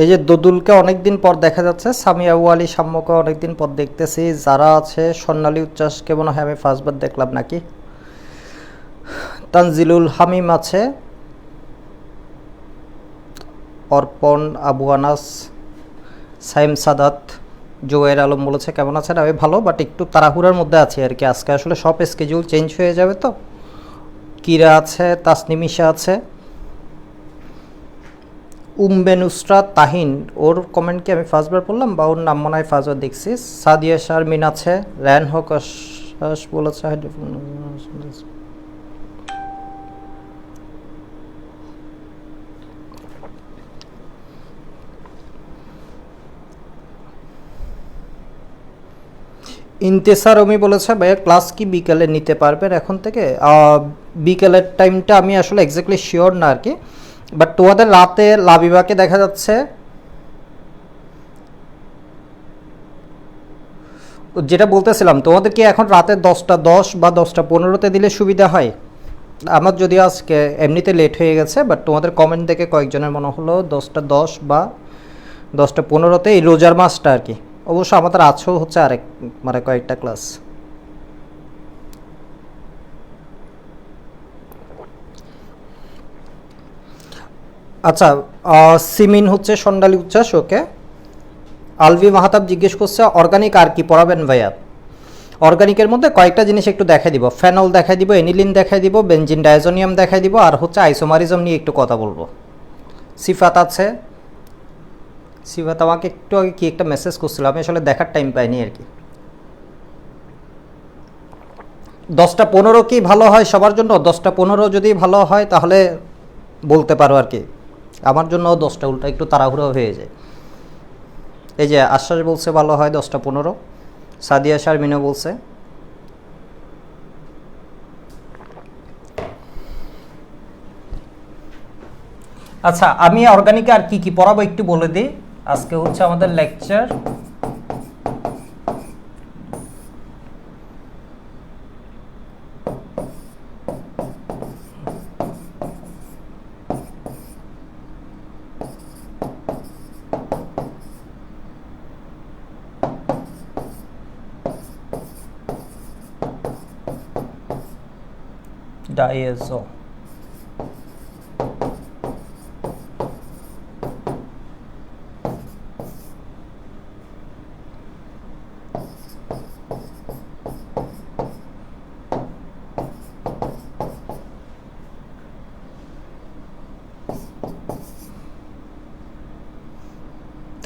এই যে দোদুলকে অনেকদিন পর দেখা যাচ্ছে, সামিয়া আলী সাম্যকে অনেকদিন পর দেখতেছি, যারা আছে স্বর্ণালী উচ্ছ্বাসকে মনে হয় আমি ফার্স্টবার দেখলাম নাকি, তানজিলুল হামিম আছে, অর্পণ, আবু আনাস, সাইম সাদাত, জোয়ের আলম বলেছে কেমন আছেন, আমি ভালো, বাট একটু তাড়াহুড়ার মধ্যে আছি আর কি, আজকে আসলে সব স্কেডিউল চেঞ্জ হয়ে যাবে তো। কিরা আছে, তাসনিমিশা আছে, উম্বে নুসরাত তাহিন, ওর কমেন্ট কি আমি ফার্স্টবার পড়লাম বা ওর নাম মনে হয় ফার্স্টবার দেখছি। সাদিয়া শারমিন আছে, র্যান হক আশ্বাস বলেছে, ইন্তেসার রমি বলেছে ভাইয়া ক্লাস কি বিকেলে নিতে পারবেন এখন থেকে? বিকেলের টাইমটা আমি আসলে এক্স্যাক্টলি শিওর না আর কি, বাট তোমাদের রাতে লাবিবাকে দেখা যাচ্ছে, যেটা বলতেছিলাম তোমাদের কি এখন রাতে 10টা 10 বা 10টা 15তে দিলে সুবিধা হয়? আমার যদিও আজকে এমনিতে লেট হয়ে গেছে, বাট তোমাদের কমেন্ট দেখে কয়েকজনের মনে হলো 10টা 10 বা 10টা 15তে, এই রোজার মাসটা আর কি। অবশ্য আমাদের আছেও হচ্ছে আরেক মানে কয়েকটা ক্লাস। আচ্ছা, সিমিন হচ্ছে স্বর্ণালী উচ্ছ্বাস, ওকে। আলভি মাহাতাব জিজ্ঞেস করছে অর্গানিক আর কি পড়াবেন ভাইয়া? অর্গানিকের মধ্যে কয়েকটা জিনিস একটু দেখাই দিব, ফেনল দেখাই দিব, এনিলিন দেখাই দিব, বেনজিন ডায়াজোনিয়াম দেখাই দিব, আর হচ্ছে আইসোমারিজম নিয়ে একটু কথা বলবো। সিফাত আছে, সিফাত আমাকে একটু আগে কি একটা মেসেজ করছিল, আমি আসলে দেখার টাইম পাইনি আর কি। 10টা 15 কি ভালো হয় সবার জন্য? 10টা 15 যদি ভালো হয় তাহলে বলতে পারো আর কি, আমার জন্য 10টা উল্টা একটু তাড়াহুড়ো হয়ে যায়। এই যে আশ্বাস বলছে ভালো হয় 10টা 15, সাদিয়া শারমিনও বলছে। আচ্ছা, আমি অর্গানিকে আর কি কি পড়াবো একটু বলে দিই। আজকে হচ্ছে আমাদের লেকচার ডাইএসও,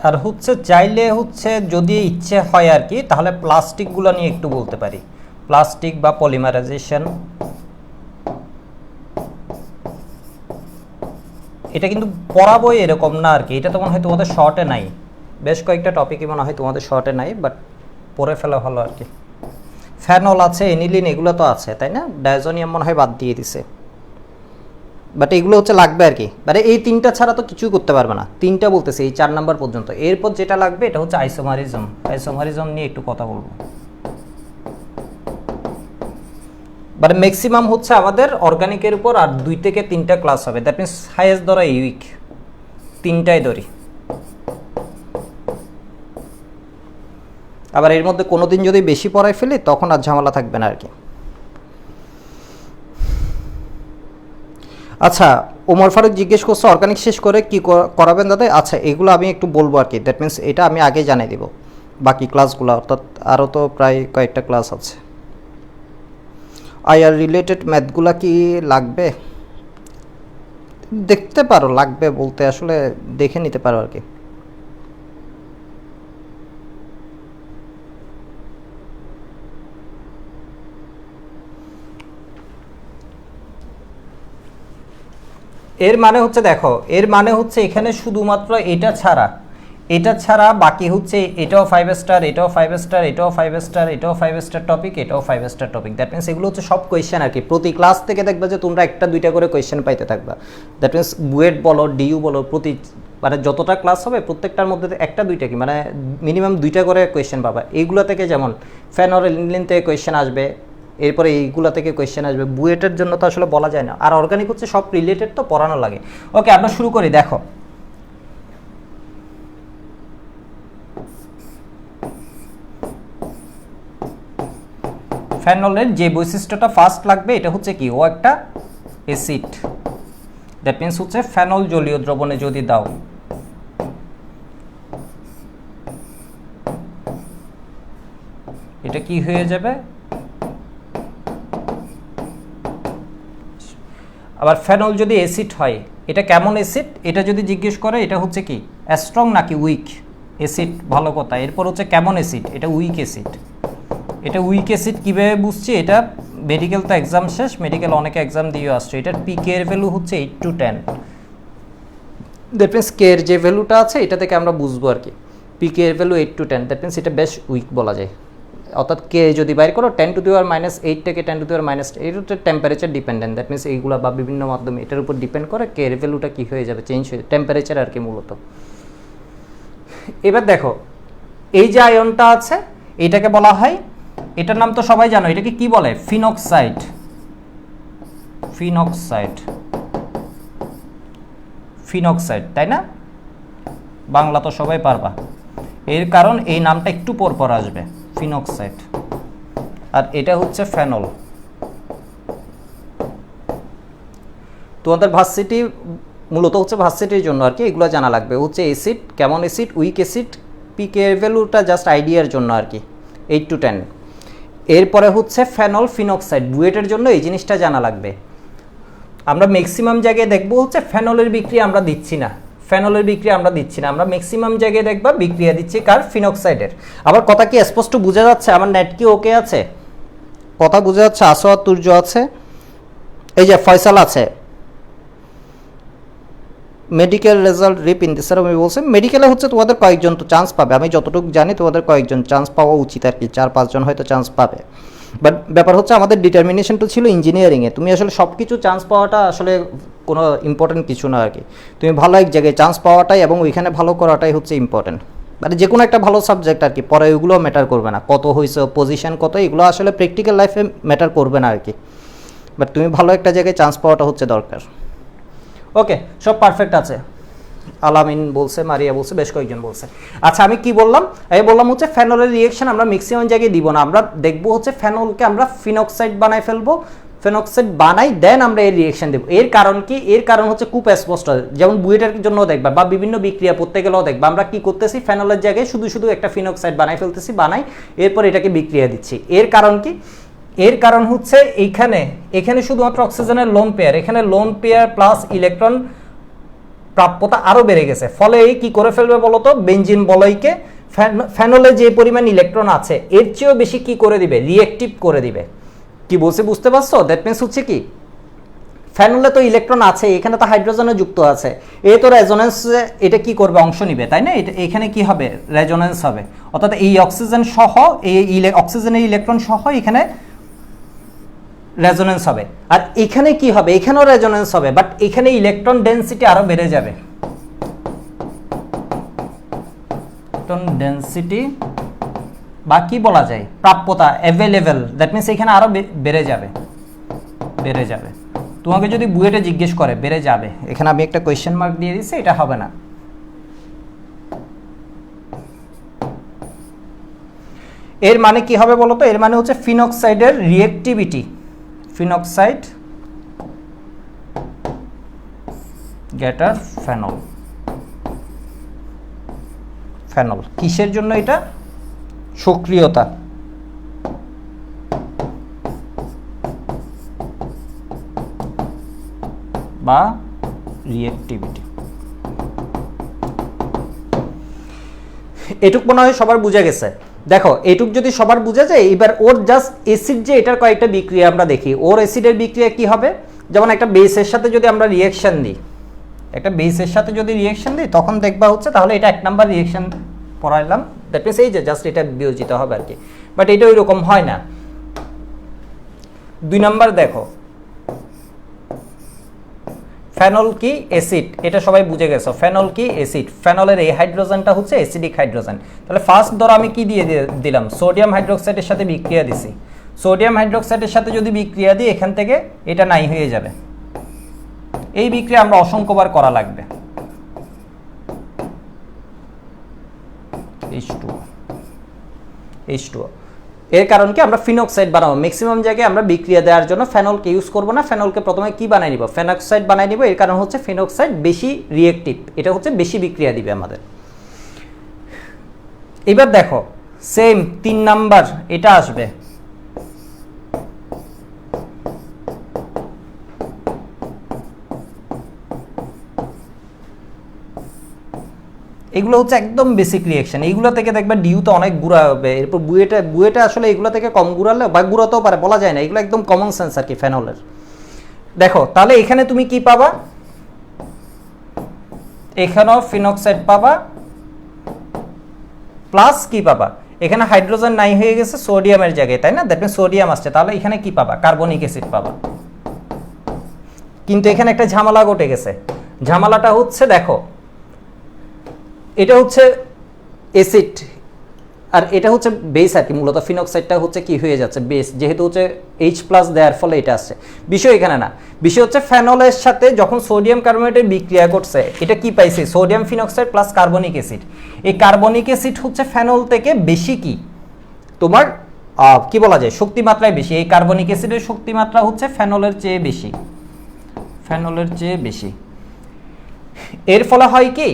আর হচ্ছে চাইলে হচ্ছে যদি ইচ্ছে হয় আর কি, তাহলে প্লাস্টিকগুলো নিয়ে একটু বলতে পারি, প্লাস্টিক বা পলিমারাইজেশন। এটা কিন্তু পড়াবই এরকম না আর কি, এটা তো মনে হয় তোমাদের শর্টে নাই, বেশ কয়েকটা টপিকই মনে হয় তোমাদের শর্টে নাই, বাট পড়ে ফেলা ভালো আর কি। ফ্যানল আছে, এনিলিন, এগুলো তো আছে তাই না, ডায়াজোনিয়াম মনে হয় বাদ দিয়ে দিছে, বাট এগুলো হচ্ছে লাগবে আর কি, মানে এই 3টা ছাড়া তো কিছুই করতে পারবে না, 3টা বলতেছে এই 4 নাম্বার পর্যন্ত। এরপর যেটা লাগবে এটা হচ্ছে আইসোমারিজম, আইসোমারিজম নিয়ে একটু কথা বলবো। মানে ম্যাক্সিমাম হচ্ছে আমাদের অর্গানিকের উপর আর 2 থেকে 3টা ক্লাস হবে, দ্যাট মিনস হাইয়েস্ট ধরো এই উইক 3টাই ধরি, আবার এর মধ্যে কোনো দিন যদি বেশি পড়াই ফেলি তখন আর ঝামেলা থাকবে না আর কি। আচ্ছা, ওমর ফারুক জিজ্ঞেস করছে অর্গানিক শেষ করে কি করাবেন দাদা? আচ্ছা, এগুলো আমি একটু বলবো আর কি, দ্যাট মিনস এটা আমি আগে জানিয়ে দিব, বাকি ক্লাসগুলো অর্থাৎ আরও তো প্রায় কয়েকটা ক্লাস আছে। আইআর রিলেটেড ম্যাথগুলা কি লাগবে? দেখতে পারো, লাগবে বলতে আসলে দেখে নিতে পারো আর কি। এর মানে হচ্ছে দেখো, এর মানে হচ্ছে এখানে শুধুমাত্র এটা ছাড়া বাকি হচ্ছে এটাও 5 স্টার, এটাও 5 স্টার, এটাও 5 স্টার, এটাও 5 স্টার টপিক, এটাও 5 স্টার টপিক, দ্যাট মিনস এগুলো হচ্ছে সব কোয়েশ্চেন আর কি। প্রতি ক্লাস থেকে দেখবে যে তোমরা 1টা 2টা করে কোয়েশ্চেন পাইতে থাকবা, দ্যাট মিনস বুয়েট বলো, ডিইউ বলো, প্রতি মানে যতটা ক্লাস হবে প্রত্যেকটার মধ্যে 1টা 2টা কি মানে মিনিমাম 2টা করে কোয়েশ্চেন পাবা। এইগুলো থেকে যেমন ফ্যান অর এলিন থেকে কোয়েশ্চেন আসবে, এরপরে এইগুলা থেকে কোয়েশ্চেন আসবে, বুয়েটের জন্য তো আসলে বলা যায় না, আর অর্গানিক হচ্ছে সব রিলেটেড তো পড়ানো লাগে। ওকে, আমরা শুরু করি। দেখো ফেনলের যে বৈশিষ্ট্যটা ফার্স্ট লাগবে এটা হচ্ছে কি, ও একটা অ্যাসিড। দ্যাট মিন্স হচ্ছে ফেনল জলীয় দ্রবণে যদি দাও, এটা কি হয়ে যাবে। আবার ফেনল যদি অ্যাসিড হয়, এটা কেমন অ্যাসিড, এটা যদি জিজ্ঞেস করে এটা হচ্ছে কি স্ট্রং নাকি উইক। অ্যাসিড ভালো কথা, এরপর হচ্ছে কেমন অ্যাসিড, এটা উইক অ্যাসিড। এটা উইক অ্যাসিড কীভাবে বুঝছি, এটা মেডিকেল তো এক্সাম শেষ, মেডিকেল অনেকে এক্সাম দিয়ে আসছে। এটার পিকে এর ভ্যালু হচ্ছে 8 to 10। দ্যাট মিন্স কে এর যে ভ্যালুটা আছে এটা থেকে আমরা বুঝবো আর কি, পিকে এর ভ্যালু 8 to 10, দ্যাট মিন্স এটা বেশ উইক বলা যায়। অর্থাৎ কে যদি বাইর করো 10 to the power -8 থেকে 10 to the power -8 হচ্ছে টেম্পারেচার ডিপেন্ডেন্ট। দ্যাট মিন্স এইগুলো বা বিভিন্ন মাধ্যমে এটার উপর ডিপেন্ড করে কে এর ভ্যালুটা কী হয়ে যাবে, চেঞ্জ হয়ে টেম্পারেচার আর কি মূলত। এবার দেখো এই যে আয়নটা আছে এটাকে বলা হয়, এটার নাম তো সবাই জানো, এটাকে কি বলে, ফিনক্সাইড। ফিনক্সাইড, ফিনক্সাইড, তাই না? বাংলা তো সবাই পারবা, এর কারণ এই নামটা একটু পর পর আসবে, ফিনক্সাইড। আর এটা হচ্ছে ফেনল। তোমাদের ভার্সিটি মূলত হচ্ছে ভার্সিটির জন্য আর কি এগুলো জানা লাগবে, হচ্ছে অ্যাসিড, কেমন অ্যাসিড, উইক অ্যাসিড, পিকে এর ভ্যালুটা জাস্ট আইডিয়ার জন্য আর কি, 8 to 10। এরপরে হচ্ছে ফেনল ফিনক্সাইড, বুয়েটের জন্য এই জিনিসটা জানা লাগবে। আমরা ম্যাক্সিমাম জায়গায় দেখবো হচ্ছে ফেনলের বিক্রিয়া আমরা দিচ্ছি না, ফেনলের বিক্রিয়া আমরা দিচ্ছি না, আমরা ম্যাক্সিমাম জায়গায় দেখবা বিক্রিয়া দিচ্ছি কার, ফিনক্সাইডের। আবার কথা কি স্পষ্ট বোঝা যাচ্ছে? আমার নেট কি ওকে আছে? কথা বোঝা যাচ্ছে? আসোয়াদ তুর্য আছে, এই যে ফয়সাল আছে। মেডিকেল রেজাল্ট রিপ ইন দিস, আমি বলছি মেডিকেলে হচ্ছে তোমাদের কয়েকজন তো চান্স পাবে, আমি যতটুকু জানি তোমাদের কয়েকজন চান্স পাওয়া উচিত আর কি, 4-5 জন হয়তো চান্স পাবে। বাট ব্যাপার হচ্ছে আমাদের ডিটারমিনেশনটা ছিল ইঞ্জিনিয়ারিংয়ে, তুমি আসলে সব কিছু চান্স পাওয়াটা আসলে কোনো ইম্পর্টেন্ট কিছু না আর কি। তুমি ভালো এক জায়গায় চান্স পাওয়াটাই এবং ওইখানে ভালো করাটাই হচ্ছে ইম্পর্টেন্ট। মানে যে কোনো একটা ভালো সাবজেক্ট আর কি, পরে ওইগুলো ম্যাটার করবে না, কত হয়েছে পজিশন কত, এগুলো আসলে প্র্যাকটিক্যাল লাইফে ম্যাটার করবে না আর কি। বাট তুমি ভালো একটা জায়গায় চান্স পাওয়াটা হচ্ছে দরকার। ওকে, সব পারফেক্ট আছে। আলামিন বলছে, মারিয়া বলছে, বেশ কয়েকজন বলছে। আচ্ছা আমি কি বললাম, আমি বললাম হচ্ছে ফেনলের রিয়েকশন আমরা ম্যাক্সিমাম জায়গায় দিব না, আমরা দেখবো হচ্ছে ফেনলকে আমরা ফিনক্সাইড বানাই ফেলবো, ফেনক্সাইড বানাই দেন আমরা এর রিয়েকশন দেবো। এর কারণ কি, এর কারণ হচ্ছে খুব স্পষ্ট, যেমন বুয়েটের জন্য দেখবা বা বিভিন্ন বিক্রিয়া পড়তে গেলেও দেখবা আমরা কি করতেছি, ফেনলের জায়গায় শুধু শুধু একটা ফিনক্সাইড বানাই ফেলতেছি, বানাই এরপর এটাকে বিক্রিয়া দিচ্ছি। এর কারণ কি, এর কারণ হচ্ছে এখানে শুধুমাত্র অক্সিজেনের লোন পেয়ার, এখানে লোন পেয়ার প্লাস ইলেকট্রন প্রাপ্যতা আরও বেড়ে গেছে, ফলে এই কী করে ফেলবে বলতো, বেঞ্জিন বলয়কে ফেনলে যে পরিমাণ ইলেকট্রন আছে এর চেয়েও বেশি কি করে দিবে, রিয়েক্টিভ করে দিবে। কি বলছে বুঝতে পারছো? দ্যাট মিন্স হচ্ছে কি, ফেনলে তো ইলেকট্রন আছে, এখানে তো হাইড্রোজেনে যুক্ত আছে, এ তো রেজোনেন্সে এটা কি করবে, অংশ নিবে, তাই না? এটা এখানে কি হবে, রেজোনেন্স হবে, অর্থাৎ এই অক্সিজেন সহ এই অক্সিজেনের ইলেকট্রন সহ এখানে রেজোনেন্স হবে। আর এখানে কি হবে, এখানেও রেজোনেন্স হবে, বাট এখানে ইলেকট্রন ডেনসিটি আরো বেড়ে যাবে, ইলেকট্রন ডেনসিটি বা কি বলা যায়, প্রাপ্যতা, অ্যাভেলেবল, দ্যাট মিন্স এখানে আরো বেড়ে যাবে, বেড়ে যাবে। তোমাকে যদি বুয়েটে জিজ্ঞেস করে বেড়ে যাবে, এখানে আমি একটা কোয়েশ্চেন মার্ক দিয়ে দিচ্ছি, এটা হবে না। এর মানে কি হবে বলতো, এর মানে হচ্ছে ফিনক্সাইডের রিঅ্যাক্টিভিটি, ফিনক্সাইড গ্রেটার ফেনল। ফেনল কিসের জন্য, এটা সক্রিয়তা বা রিঅ্যাক্টিভিটি। এটুক মনে হয় সবার বুঝে গেছে। দেখো এটুক যদি সবার বুঝে যায়, এবার ওর জাস্ট অ্যাসিড যে এটার কয়েকটা বিক্রিয়া আমরা দেখি, ওর অ্যাসিডের বিক্রিয়া কি হবে, যেমন একটা বেসের সাথে যদি আমরা রিঅ্যাকশন দিই, একটা বেসের সাথে যদি রিঅ্যাকশন দিই তখন দেখবা হচ্ছে তাহলে এটা 1 নাম্বার রিঅ্যাকশন পড়াইলাম, দ্যাট মিন্স এই যে জাস্ট এটা বিয়োজিত হবে আর কি, বাট এটা ওই রকম হয় না। 2 নাম্বার দেখো, ফেনল কি অ্যাসিড, এটা সবাই বুঝে গেছো, ফেনল কি অ্যাসিড, ফেনলের এই হাইড্রোজেনটা হচ্ছে অ্যাসিডিক হাইড্রোজেন। তাহলে ফার্স্ট ধরো আমি কি দিয়ে দিলাম, সোডিয়াম হাইড্রোক্সাইডের সাথে বিক্রিয়া দিছি, সোডিয়াম হাইড্রোক্সাইডের সাথে যদি বিক্রিয়া দিই এখান থেকে এটা নাই হয়ে যাবে। এই বিক্রিয়া আমরা অসংখ্যবার করা লাগবে, H2O এর কারণ কি আমরা ফিনক্সাইড বানাবো, ম্যাক্সিমাম জায়গায় আমরা বিক্রিয়া দেওয়ার জন্য ফেনলকে ইউজ করব না, ফেনলকে প্রথমে কি বানাই নিব, ফেনক্সাইড বানাই নিব। এর কারণ হচ্ছে ফিনক্সাইড বেশি রিয়েক্টিভ, এটা হচ্ছে বেশি বিক্রিয়া দিবে আমাদের। এবার দেখো সেম 3 নাম্বার এটা আসবে, এগুলো হচ্ছে একদম বেসিক রিঅ্যাকশন, এইগুলো থেকে দেখবে ডিউতে অনেক গুঁড়া হবে, এরপর বুয়েটা আসলে এগুলো থেকে কম গুঁড়ালে বা গুঁড়াতেও পারে, বলা যায় না, এগুলো একদম কমন সেন্স আর কি ফেনলের। দেখো তাহলে এখানে তুমি কি পাবা, এখানেও ফিনক্সাইড পাবা প্লাস কি পাবা, এখানে হাইড্রোজেন নাই হয়ে গেছে সোডিয়ামের জায়গায়, তাই না, দ্যাট মিন্স সোডিয়াম আসছে, তাহলে এখানে কি পাবা, কার্বনিক অ্যাসিড পাবা। কিন্তু এখানে একটা ঝামেলা ঘটে গেছে, ঝামেলাটা হচ্ছে দেখো এটা হচ্ছে অ্যাসিড আর এটা হচ্ছে বেস আর কি, মূলত ফিনক্সাইডটা হচ্ছে কি হয়ে যাচ্ছে বেস, যেহেতু হচ্ছে H+ দেওয়ার ফলে এটা আসছে। বিষয় এখানে না, বিষয় হচ্ছে ফেনলের সাথে যখন সোডিয়াম কার্বনেটের বিক্রিয়া করছে এটা কি পাইছে, সোডিয়াম ফিনক্সাইড প্লাস কার্বনিক অ্যাসিড। এই কার্বনিক অ্যাসিড হচ্ছে ফেনল থেকে বেশি কি তোমার কি বলা যায় শক্তিমাত্রায় বেশি, এই কার্বনিক অ্যাসিডের শক্তিমাত্রা হচ্ছে ফেনলের চেয়ে বেশি, ফেনলের চেয়ে বেশি। এর ফলে হয় কি,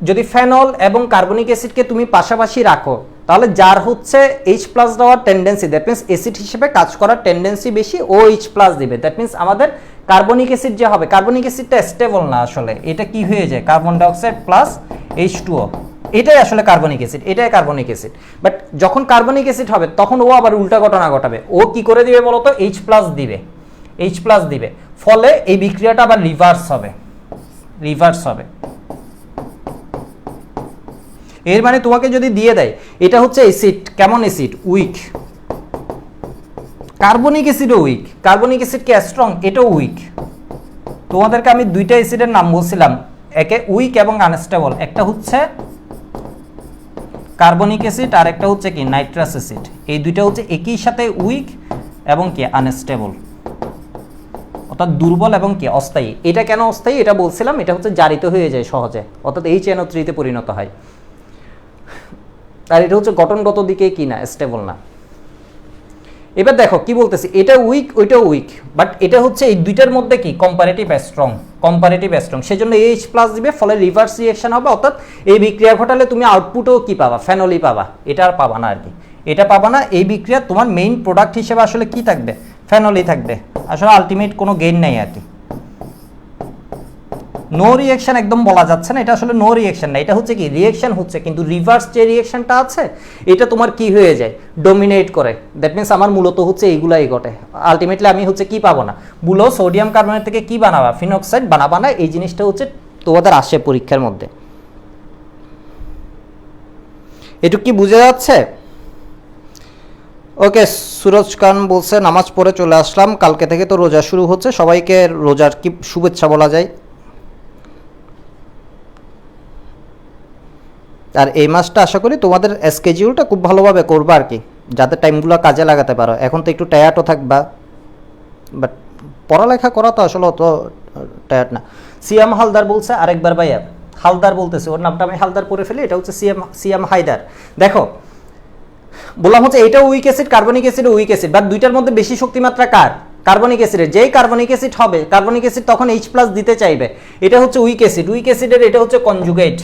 যদি ফেনল এবং কার্বনিক অ্যাসিডকে তুমি পাশাপাশি রাখো তাহলে যার হচ্ছে H+ দেওয়ার টেন্ডেন্সি, দ্যাট মিন্স অ্যাসিড হিসেবে কাজ করার টেন্ডেন্সি বেশি, ও H+ দিবে। দ্যাট মিন্স আমাদের কার্বনিক অ্যাসিড যে হবে, কার্বনিক অ্যাসিডটা স্টেবল না আসলে, এটা কি হয়ে যায় কার্বন ডাইঅক্সাইড প্লাস H2O, এটাই আসলে কার্বনিক অ্যাসিড, এটাই কার্বনিক অ্যাসিড। বাট যখন কার্বনিক অ্যাসিড হবে তখন ও আবার উল্টা ঘটনা ঘটাবে, ও কি করে দিবে বলতো, H+ দিবে, H+ দিবে, ফলে এই বিক্রিয়াটা আবার রিভার্স হবে, রিভার্স হবে। এর মানে তোমাকে যদি দিয়ে দেয় এটা হচ্ছে অ্যাসিড, কেমন অ্যাসিড, উইক, কার্বনিক অ্যাসিডও উইক, কার্বনিক অ্যাসিড কি স্ট্রং, এটাও উইক। তোমাদেরকে আমি দুইটা অ্যাসিডের নাম বলছিলাম, একে উইক এবং আনস্টেবল, একটা হচ্ছে কার্বনিক অ্যাসিড আর একটা হচ্ছে কি নাইট্রাস অ্যাসিড, এই দুইটা হচ্ছে একই সাথে উইক এবং কি আনস্টেবল, অর্থাৎ দুর্বল এবং কি অস্থায়ী। এটা কেন অস্থায়ী এটা বলছিলাম, এটা হচ্ছে জারিত হয়ে যায় সহজে, অর্থাৎ HNO3 তে পরিণত হয়, আর এটা হচ্ছে গঠনগত দিকে কি না স্টেবল না। এবার দেখো কি বলতেছি, এটা উইক ওইটাও উইক, বাট এটা হচ্ছে এই দুইটার মধ্যে কি কম্পারেটিভ স্ট্রং, কম্পারেটিভ স্ট্রং, সেজন্য H+ দিবে, ফলে রিভার্স রিঅ্যাকশন হবে, অর্থাৎ এই বিক্রিয়া ঘটালে তুমি আউটপুটও কি পাবা, ফেনলই পাবা, এটা আর পাবা না আর কি, এটা পাবা না। এই বিক্রিয়া তোমার মেইন প্রোডাক্ট হিসেবে আসলে কি থাকবে, ফেনলই থাকবে, আসলে আলটিমেট কোনো গেইন নাই আর কি। নো রিঅ্যাকশন একদম বলা যাচ্ছে না, এটা আসলে নো রিঅ্যাকশন না, এটা হচ্ছে কি রিঅ্যাকশন হচ্ছে, কিন্তু রিভার্স যে রিঅ্যাকশনটা আছে এটা তোমার কি হয়ে যায়, ডোমিনেট করে। দ্যাট মিন্স আমার মূলত হচ্ছে এইগুলাই ঘটে, আলটিমেটলি আমি হচ্ছে কি পাবো না, বলো সোডিয়াম কার্বনেট থেকে কি বানাবা, ফিনক্সাইড বানাবা না, এই জিনিসটা হচ্ছে তোমাদের আসে পরীক্ষার মধ্যে। এটুকু কি বুঝে যাচ্ছে? ওকে, সুরজ খান বলছে নামাজ পড়ে চলে আসলাম, কালকে থেকে তো রোজা শুরু হচ্ছে, সবাইকে রোজার কি শুভেচ্ছা বলা যায়। আর এই মাসটা আশা করি তোমাদের স্কেডিউলটা খুব ভালোভাবে করবা আর কি, যাতে টাইমগুলো কাজে লাগাতে পারো। এখন তো একটু টায়ার্ডও থাকবা, বাট পড়ালেখা করা তো আসলে অত টায়ার্ড না। সিয়াম হালদার বলছে আরেকবার ভাইয়া, হালদার বলতেছে, ওর নামটা আমি হালদার পড়ে ফেলি, এটা হচ্ছে সিয়াম হায়দার। দেখো বললাম হচ্ছে এটা week acid, carbonic acid weak acid, but দুইটার মধ্যে বেশি শক্তিমাত্রা কার, কার্বনিক অ্যাসিডের। যেই কার্বনিক অ্যাসিড হবে, কার্বনিক অ্যাসিড তখন H+ দিতে চাইবে, এটা হচ্ছে উইক অ্যাসিড, উইক অ্যাসিডের এটা হচ্ছে কনজুগেট,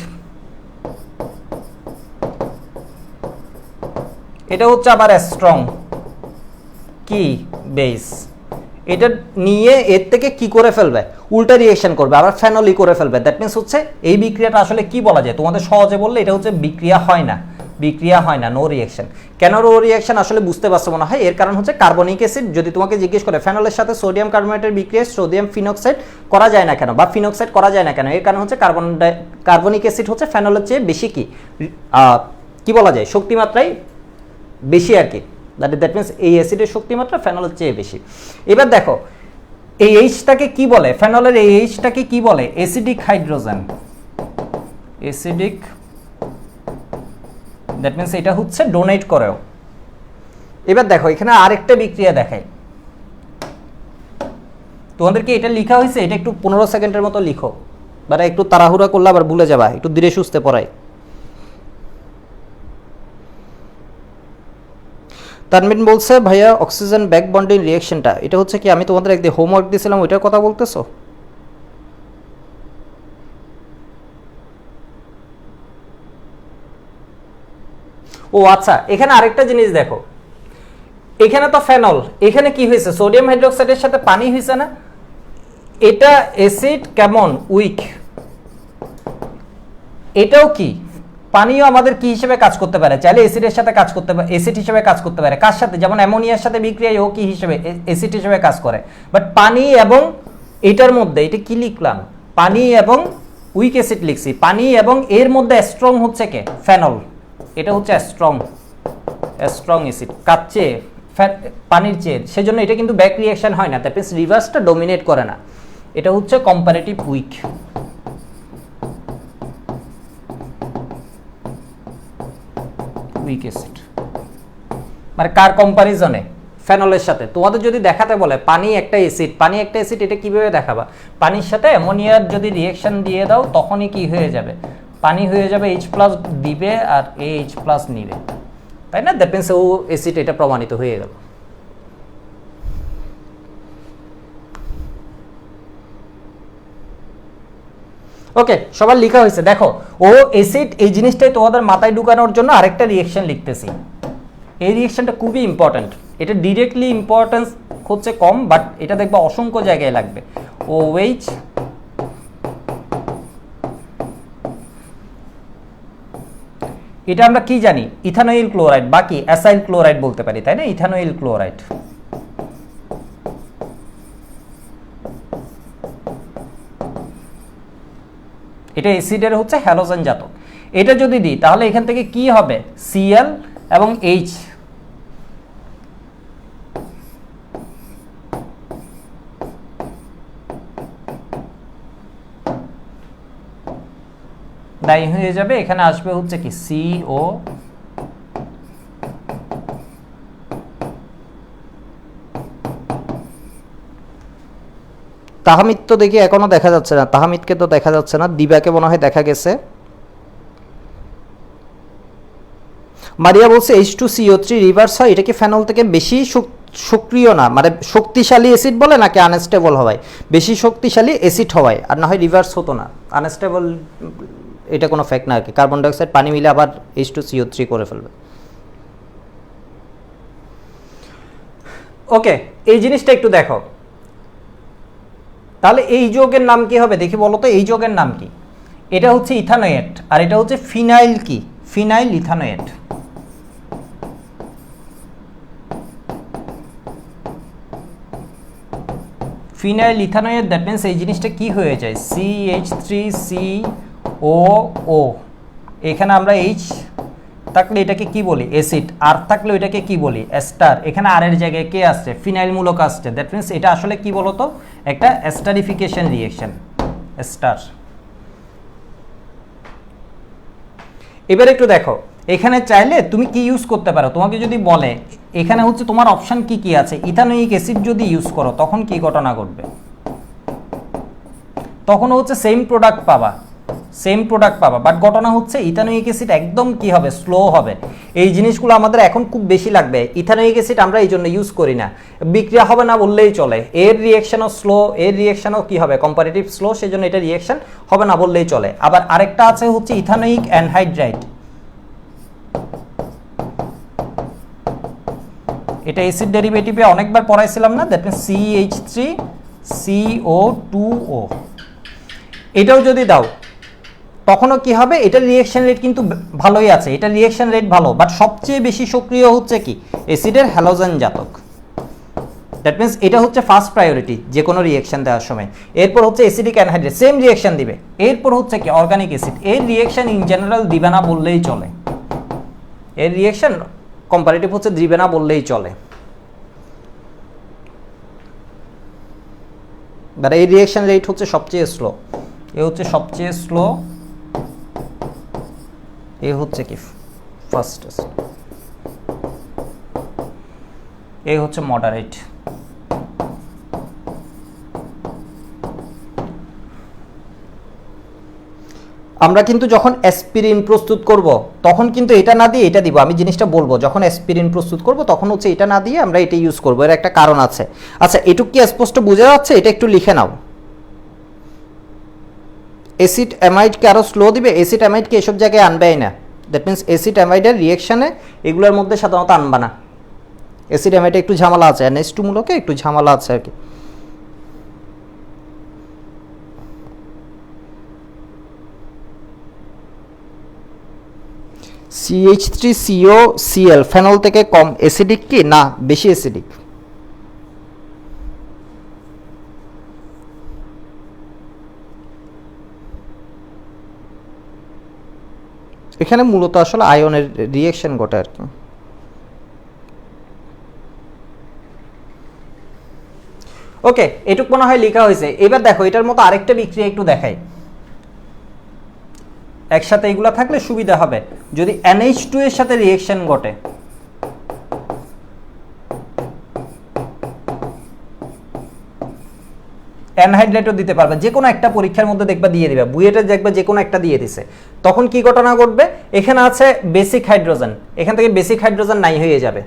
এটা হচ্ছে আবার স্ট্রং কি বেস, এটা নিয়ে এর থেকে কি করে ফেলবে, উল্টা রিঅ্যাকশন করবে, আবার ফেনলই করে ফেলবে। দ্যাট মিন্স হচ্ছে এই বিক্রিয়াটা আসলে কি বলা যায় তোমাদের সহজে বললে, এটা হচ্ছে বিক্রিয়া হয় না, বিক্রিয়া হয় না, নো রিঅ্যাকশন। কেন নো রিঅ্যাকশন আসলে বুঝতে পারছো মনে হয়, এর কারণ হচ্ছে কার্বনিক অ্যাসিড, যদি তোমাকে জিজ্ঞেস করে ফেনলের সাথে সোডিয়াম কার্বনেটের বিক্রিয়া সোডিয়াম ফিনক্সাইড করা যায় না কেন বা ফিনক্সাইড করা যায় না কেন, এর কারণ হচ্ছে কার্বনিক অ্যাসিড হচ্ছে ফেনলের চেয়ে বেশি কি বলা যায় শক্তিমাত্রায় বেশি আর কি, দ্যাট মিন্স এই অ্যাসিডের শক্তিমাত্রা ফেনলের চেয়ে বেশি। এবার দেখো এই H-টাকে কি বলে, ফেনলের এই H-টাকে কি বলে, acidic hydrogen, acidic, that means এটা হচ্ছে ডোনেট করেও। এবার দেখো এখানে আরেকটা বিক্রিয়া দেখাই তোমাদেরকে, এটা লেখা হয়েছে, এটা একটু 15 সেকেন্ডের মতো লিখো, বাট একটু তাড়াহুড়া করলে আবার ভুলে যাবা, একটু ধীরে সুস্থে পড়াই। তানমিন বলছে ভাইয়া অক্সিজেন ব্যাক বন্ডিং রিঅ্যাকশনটা এটা হচ্ছে কি, আমি তোমাদের একদিন হোমওয়ার্ক দিয়েছিলাম ওইটার কথা বলতেছো? ও আচ্ছা, এখানে আরেকটা জিনিস দেখো, এখানে তো ফেনল, এখানে কি হয়েছে, সোডিয়াম হাইড্রোক্সাইডের সাথে পানি হয়েছে না, এটা অ্যাসিড কেমন উইক, এটাও কি পানিও আমাদের কি হিসেবে কাজ করতে পারে, চাইলে অ্যাসিডের সাথে কাজ করতে পারে, অ্যাসিড হিসেবে কাজ করতে পারে, কার সাথে, যেমন অ্যামোনিয়ার সাথে বিক্রিয়ায় ও কি হিসেবে অ্যাসিড হিসেবে কাজ করে। বাট পানি এবং এটার মধ্যে এটা কি লিখলাম, পানি এবং উইক অ্যাসিড লিখছি, পানি এবং এর মধ্যে স্ট্রং হচ্ছে কে, ফেনল, এটা হচ্ছে স্ট্রং অ্যাসিড কার চেয়ে, পানির চেয়ে, সেজন্য এটা কিন্তু ব্যাক রিঅ্যাকশন হয় না, দ্যাট মিন্স রিভার্সটা ডমিনেট করে না, এটা হচ্ছে কম্পারেটিভ উইক। উইক অ্যাসিড মানে কার কম্পারিজনে, ফেনলের সাথে। তোমাদের যদি দেখাতে বলে পানি একটা অ্যাসিড, পানি একটা অ্যাসিড, এটা কিভাবে দেখাবা, পানির সাথে অ্যামোনিয়ার যদি রিঅ্যাকশন দিয়ে দাও তখনই কি হয়ে যাবে, পানি হয়ে যাবে H+ দিবে আর H+ নিবে, তাই না, দ্যাট মিন্স ও অ্যাসিড, এটা প্রমাণিত হয়ে গেল। ওকে, সবার লেখা হয়েছে, দেখো ও অ্যাসিড, এই জিনিসটাই তোমাদের মাথায় ঢুকানোর জন্য আরেকটা রিঅ্যাকশন লিখতেছি, এই রিঅ্যাকশনটা খুবই ইম্পর্ট্যান্ট, এটা ডিরেক্টলি ইম্পর্টেন্স হচ্ছে কম, বাট এটা দেখবা অসংখ্য জায়গায় লাগবে। OH এটা আমরা কি জানি, ইথানয়েল ক্লোরাইড, বাকি অ্যাসাইল ক্লোরাইড বলতে পারি, তাই না, ইথানয়েল ক্লোরাইড। এটা অ্যাসিডের হচ্ছে হ্যালোজেন জাতক, এটা যদি দিই তাহলে এখান থেকে কি হবে, Cl এবং H, নাই হয়ে যাবে, এখানে আসবে হচ্ছে কি CO, তাহমিদ তো দেখি এখনো দেখা যাচ্ছে না, তাহমিদকে তো দেখা যাচ্ছে না, দিবাকে মনে হয় দেখা গেছে। মারিয়া বলছে H2CO3 রিভার্স হয়, এটা কি ফেনল থেকে বেশি সক্রিয় না, মানে শক্তিশালী অ্যাসিড বলে নাকি আনস্টেবল হওয়ায়, বেশি শক্তিশালী অ্যাসিড হওয়ায়, আর না হয় রিভার্স হতো না, আনস্টেবল এটা কোনো ফ্যাক্ট না আর কি, কার্বন ডাইঅক্সাইড পানি মিলে আবার H2CO3 করে ফেলবে। ওকে, এই জিনিসটা একটু দেখো, তাহলে এই যৌগের নাম কি হবে দেখি বলো তো, এই যৌগের নাম কি, এটা হচ্ছে ইথানোয়েট আর এটা হচ্ছে ফিনাইল, কি phenyl ethanoate. Phenyl ethanoate, that means এই জিনিসটা কি হয়ে যায়, CH3COO, এখানে আমরা H থাকলে এটাকে কি বলি অ্যাসিড, আর থাকলে এটাকে কি বলি এস্টার, এখানে আর এর জায়গায় কে আসছে, ফিনাইল মূলক আসছে, দ্যাট মিন্স এটা আসলে কি বলতো, একটা এস্টারিফিকেশন রিঅ্যাকশন, এস্টার। এবার একটু দেখো, এখানে চাইলে তুমি কি ইউজ করতে পারো, তোমাকে যদি বলে এখানে হচ্ছে তোমার অপশন কি কি আছে, ইথানোয়িক অ্যাসিড যদি ইউজ করো তখন কি ঘটনা ঘটবে, তখন হচ্ছে সেম প্রোডাক্ট পাবা, বাট ঘটনা হচ্ছে ইথানোয়িক অ্যাসিড একদম কি হবে, স্লো হবে। এই জিনিসগুলো আমাদের এখন খুব বেশি লাগবে, ইথানোয়িক অ্যাসিড আমরা এই জন্য ইউজ করি না, বিক্রিয়া হবে না বললেই চলে, এর রিঅ্যাকশনও স্লো, এর রিঅ্যাকশনও কি হবে, কম্পারেটিভ স্লো, সেজন্য এটা রিঅ্যাকশন হবে না বললেই চলে। আবার আরেকটা আছে হচ্ছে ইথানোয়িক অ্যানহাইড্রাইড, এটা অ্যাসিড ডেরিভেটিভে অনেকবার পড়াইছিলাম না, দ্যাট মিন্স CH3CO2O, এটাও যদি দাও তখনও কি হবে, এটার রিঅ্যাকশন রেট কিন্তু ভালোই আছে, এটা রিঅ্যাকশন রেট ভালো, বাট সবচেয়ে বেশি সক্রিয় হচ্ছে কি অ্যাসিডের হ্যালোজেন জাতক, দ্যাট মিন্স এটা হচ্ছে ফার্স্ট প্রায়োরিটি যে কোনো রিঅ্যাকশন দেওয়ার সময়। এরপর হচ্ছে অ্যাসিডিক অ্যানহাইড্রেট, সেম রিঅ্যাকশন দিবে, এরপর হচ্ছে কি অর্গানিক অ্যাসিড, এর রিঅ্যাকশন ইন জেনারেল দিবে না বললেই চলে, এর রিঅ্যাকশন কম্পারেটিভ হচ্ছে দিবে না বললেই চলে, বাট এই রিঅ্যাকশন রেট হচ্ছে সবচেয়ে স্লো, এ হচ্ছে সবচেয়ে স্লো, এ হচ্ছে কি ফাস্টেস্ট, এ হচ্ছে মডারেট। আমরা কিন্তু যখন অ্যাসপিরিন প্রস্তুত করব তখন কিন্তু এটা না দিয়ে এটা দিব, আমি জিনিসটা বলবো, যখন অ্যাসপিরিন প্রস্তুত করব তখন হচ্ছে এটা না দিয়ে আমরা এটা ইউজ করব, এর একটা কারণ আছে। আচ্ছা, এটুকু কি স্পষ্ট বোঝা যাচ্ছে? এটা একটু লিখে নাও। অ্যাসিড অ্যামাইডকে আরও স্লো দিবে, অ্যাসিড অ্যামাইডকে এসব জায়গায় আনবেই না। দ্যাট মিনস অ্যাসিড অ্যামাইডের রিয়েকশানে এগুলোর মধ্যে সাধারণত আনবা না। অ্যাসিড অ্যামাইডে একটু ঝামেলা আছে, NH2 মূলকে একটু ঝামেলা আছে আর কি। CH3COCl ফেনল থেকে কম অ্যাসিডিক কি না বেশি অ্যাসিডিক? এখানে মূলত আসলে আয়নের রিঅ্যাকশন ঘটে আর কি। ওকে, এটুক মনে হয় লেখা হয়েছে। এবার দেখো এটার মতো আরেকটা বিক্রিয়া একটু দেখাই, একসাথে এগুলা থাকলে সুবিধা হবে। যদি NH2 এর সাথে রিঅ্যাকশন ঘটে, অ্যানহাইড্রেটও দিতে পারবে, যে কোনো একটা পরীক্ষার মধ্যে দেখবা দিয়ে দিবে, বুয়েটে দেখবা যে কোনো একটা দিয়ে দিছে। তখন কি ঘটনা ঘটবে? এখানে আছে বেসিক হাইড্রোজেন, এখান থেকে বেসিক হাইড্রোজেন নাই হয়ে যাবে,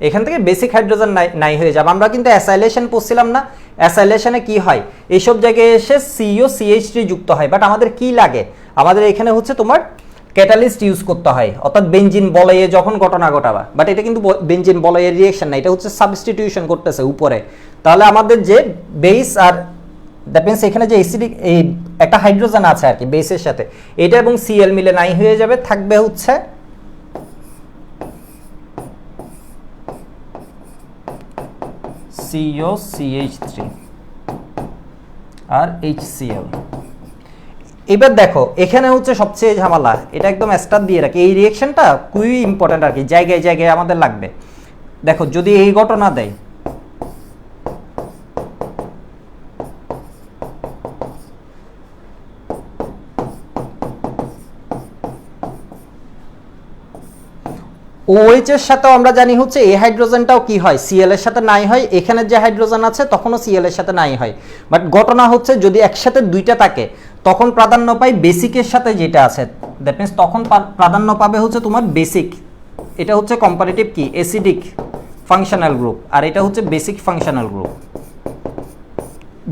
এখান থেকে বেসিক হাইড্রোজেন নাই হয়ে যাবে। আমরা কিন্তু অ্যাসাইলেশন পড়ছিলাম না, অ্যাসাইলেশনে কি হয়, এইসব জায়গায় এসে COCH3 যুক্ত হয়। বাট আমাদের কি লাগে, আমাদের এখানে হচ্ছে তোমার ক্যাটালিস্ট ইউজ করতে হয়, অর্থাৎ বেনজিন বলয়ে যখন ঘটনা ঘটাবা। বাট এটা কিন্তু বেনজিন বলয়ের রিঅ্যাকশন না, এটা হচ্ছে সাবস্টিটিউশন করতেছে উপরে। তাহলে আমাদের যে বেস আর দ্যাট মিনস এখানে যে অ্যাসিডিক এই একটা হাইড্রোজেন আছে আর কি বেসের সাথে, এটা এবং Cl মিলে নাই হয়ে যাবে, থাকবে হচ্ছে COCH3 আর HCl। এবার দেখো এখানে হচ্ছে সবচেয়ে ঝামেলা, এটা একদম স্টার দিয়ে রাখি, এই রিঅ্যাকশনটা খুবই ইম্পর্টেন্ট আর কি, জায়গায় জায়গায় আমাদের লাগবে। দেখো যদি এই ঘটনা দেয়, OH এর সাথেও আমরা জানি হচ্ছে এই হাইড্রোজেনটাও কি হয়, Cl এর সাথে নাই হয়, এখানে যে হাইড্রোজেন আছে তখনও Cl এর সাথে নাই হয়। বাট ঘটনা হচ্ছে যদি একসাথে দুইটা থাকে তখন প্রাধান্য পাই বেসিকের সাথে যেটা আছে, দ্যাট মিনস তখন প্রাধান্য পাবে হচ্ছে তোমার বেসিক। এটা হচ্ছে কম্পারেটিভ কি অ্যাসিডিক ফাংশনাল গ্রুপ, আর এটা হচ্ছে বেসিক ফাংশনাল গ্রুপ।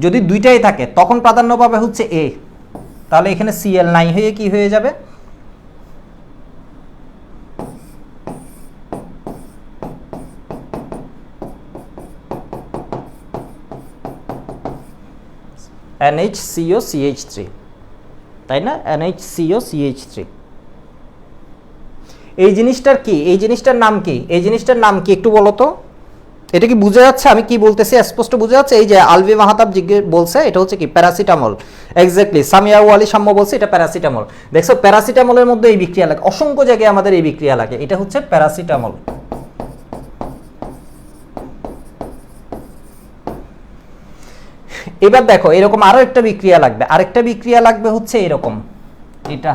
যদি দুইটাই থাকে তখন প্রাধান্য পাবে হচ্ছে A, তাহলে এখানে Cl নাই হয়ে কি হয়ে যাবে, NHCOCH3, তাই না? NHCOCH3। এই জিনিসটার কি, এই জিনিসটার নাম কি, এই জিনিসটার নাম কি একটু বলো তো। এটা কি বুঝা যাচ্ছে আমি কি বলতেছি? স্পষ্ট বুঝা যাচ্ছে? এই যে আলভি মাহতাব বলছে এটা হচ্ছে কি প্যারাসিটামল, এক্স্যাক্টলি সামিয়া ওয়ালি সাম্য বলছে এটা প্যারাসিটামল। দেখছো প্যারাসিটামলের মধ্যে এই বিক্রিয়া লাগে, অসংখ্য জায়গায় আমাদের এই বিক্রিয়া লাগে, এটা হচ্ছে প্যারাসিটামল। এবার দেখো এরকম আরো একটা বিক্রিয়া লাগবে, আরেকটা বিক্রিয়া লাগবে হচ্ছে এরকম, এটা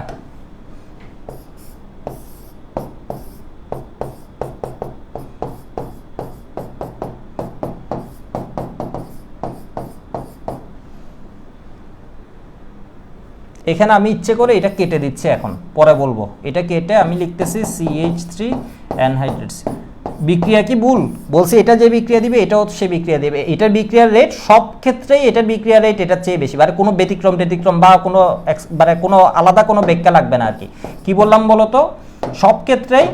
এখানে আমি ইচ্ছে করে এটা কেটে দিচ্ছি, এখন পরে বলবো। এটা কেটে আমি লিখতেছি CH3 অ্যানহাইড্রেটস। বিক্রিয়া কি ভুল বলছি? এটা যে বিক্রিয়া দিবে এটাও সে বিক্রিয়া দেবে, এটার বিক্রিয়ার রেট সব ক্ষেত্রেই এটার বিক্রিয়ার রেট এটার চেয়ে বেশি, মানে কোনো ব্যতিক্রম বা কোনো মানে কোনো আলাদা কোনো ব্যাখ্যা লাগবে না আর কি। কি বললাম বলো তো, সব ক্ষেত্রেই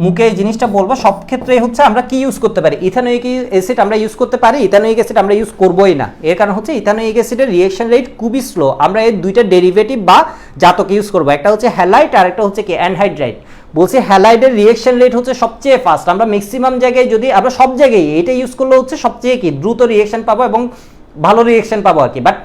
মুখে এই জিনিসটা বলবো, সব ক্ষেত্রেই হচ্ছে আমরা কি ইউজ করতে পারি, ইথানোয়িক অ্যাসিড আমরা ইউজ করতে পারি, ইথানোয়িক অ্যাসিড আমরা ইউজ করবোই না। এর কারণ হচ্ছে ইথানোয়িক অ্যাসিডের রিঅ্যাকশন রেট খুবই স্লো, আমরা এই দুইটা ডেরিভেটিভ বা জাতক ইউজ করবো, একটা হচ্ছে হ্যালাইড আর একটা হচ্ছে কি অ্যানহাইড্রাইড। বলছি হ্যালাইডের রিঅ্যাকশন রেট হচ্ছে সবচেয়ে ফাস্ট, আমরা ম্যাক্সিমাম জায়গায় যদি আমরা সব জায়গায় এটা ইউজ করলে হচ্ছে সবচেয়ে কি দ্রুত রিঅ্যাকশন পাবো এবং ভালো রিঅ্যাকশন পাবো আর কি। বাট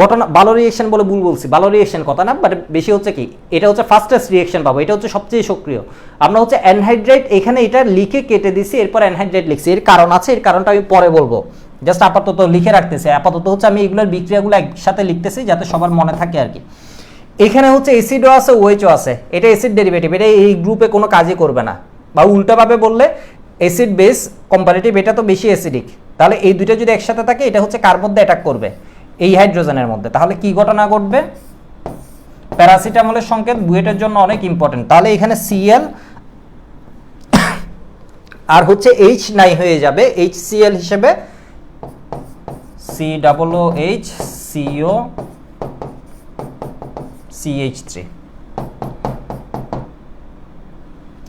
ঘটনা ভালো রিঅ্যাকশন বলে ভুল বলছি, ভালো রিঅ্যাকশন কথা না, বাট বেশি হচ্ছে কি এটা হচ্ছে ফাস্টেস্ট রিঅ্যাকশন পাবো, এটা হচ্ছে সবচেয়ে সক্রিয়। আমরা হচ্ছে অ্যানহাইড্রাইড এখানে এটা লিখে কেটে দিছি, এরপর অ্যানহাইড্রাইড লিখছি, এর কারণ আছে, এর কারণটা আমি পরে বলবো, জাস্ট আপাতত লিখে রাখতেছি। আপাতত হচ্ছে আমি এগুলোর বিক্রিয়াগুলো একসাথে লিখতেছি যাতে সবার মনে থাকে আর কি। এখানে হচ্ছে অ্যাসিডও আছে ওএইচও আছে, এটা অ্যাসিড ডেরিভেটিভ, এটা এই গ্রুপে কোনো কাজই করবে না, বা উল্টাভাবে বললে অ্যাসিড বেস কম্পারেটিভ এটা তো বেশি অ্যাসিডিক, তাহলে এই দুইটা যদি একসাথে থাকে এটা হচ্ছে কার মধ্যে অ্যাটাক করবে, এই হাইড্রোজেনের মধ্যে, তাহলে কি ঘটনা ঘটবে, প্যারাসিটামলের সংকেত বুয়েটের জন্য অনেক ইম্পর্টেন্ট। তাহলে এখানে Cl আর হচ্ছে H নাই হয়ে যাবে, HCl হিসেবে COOH CO CH3।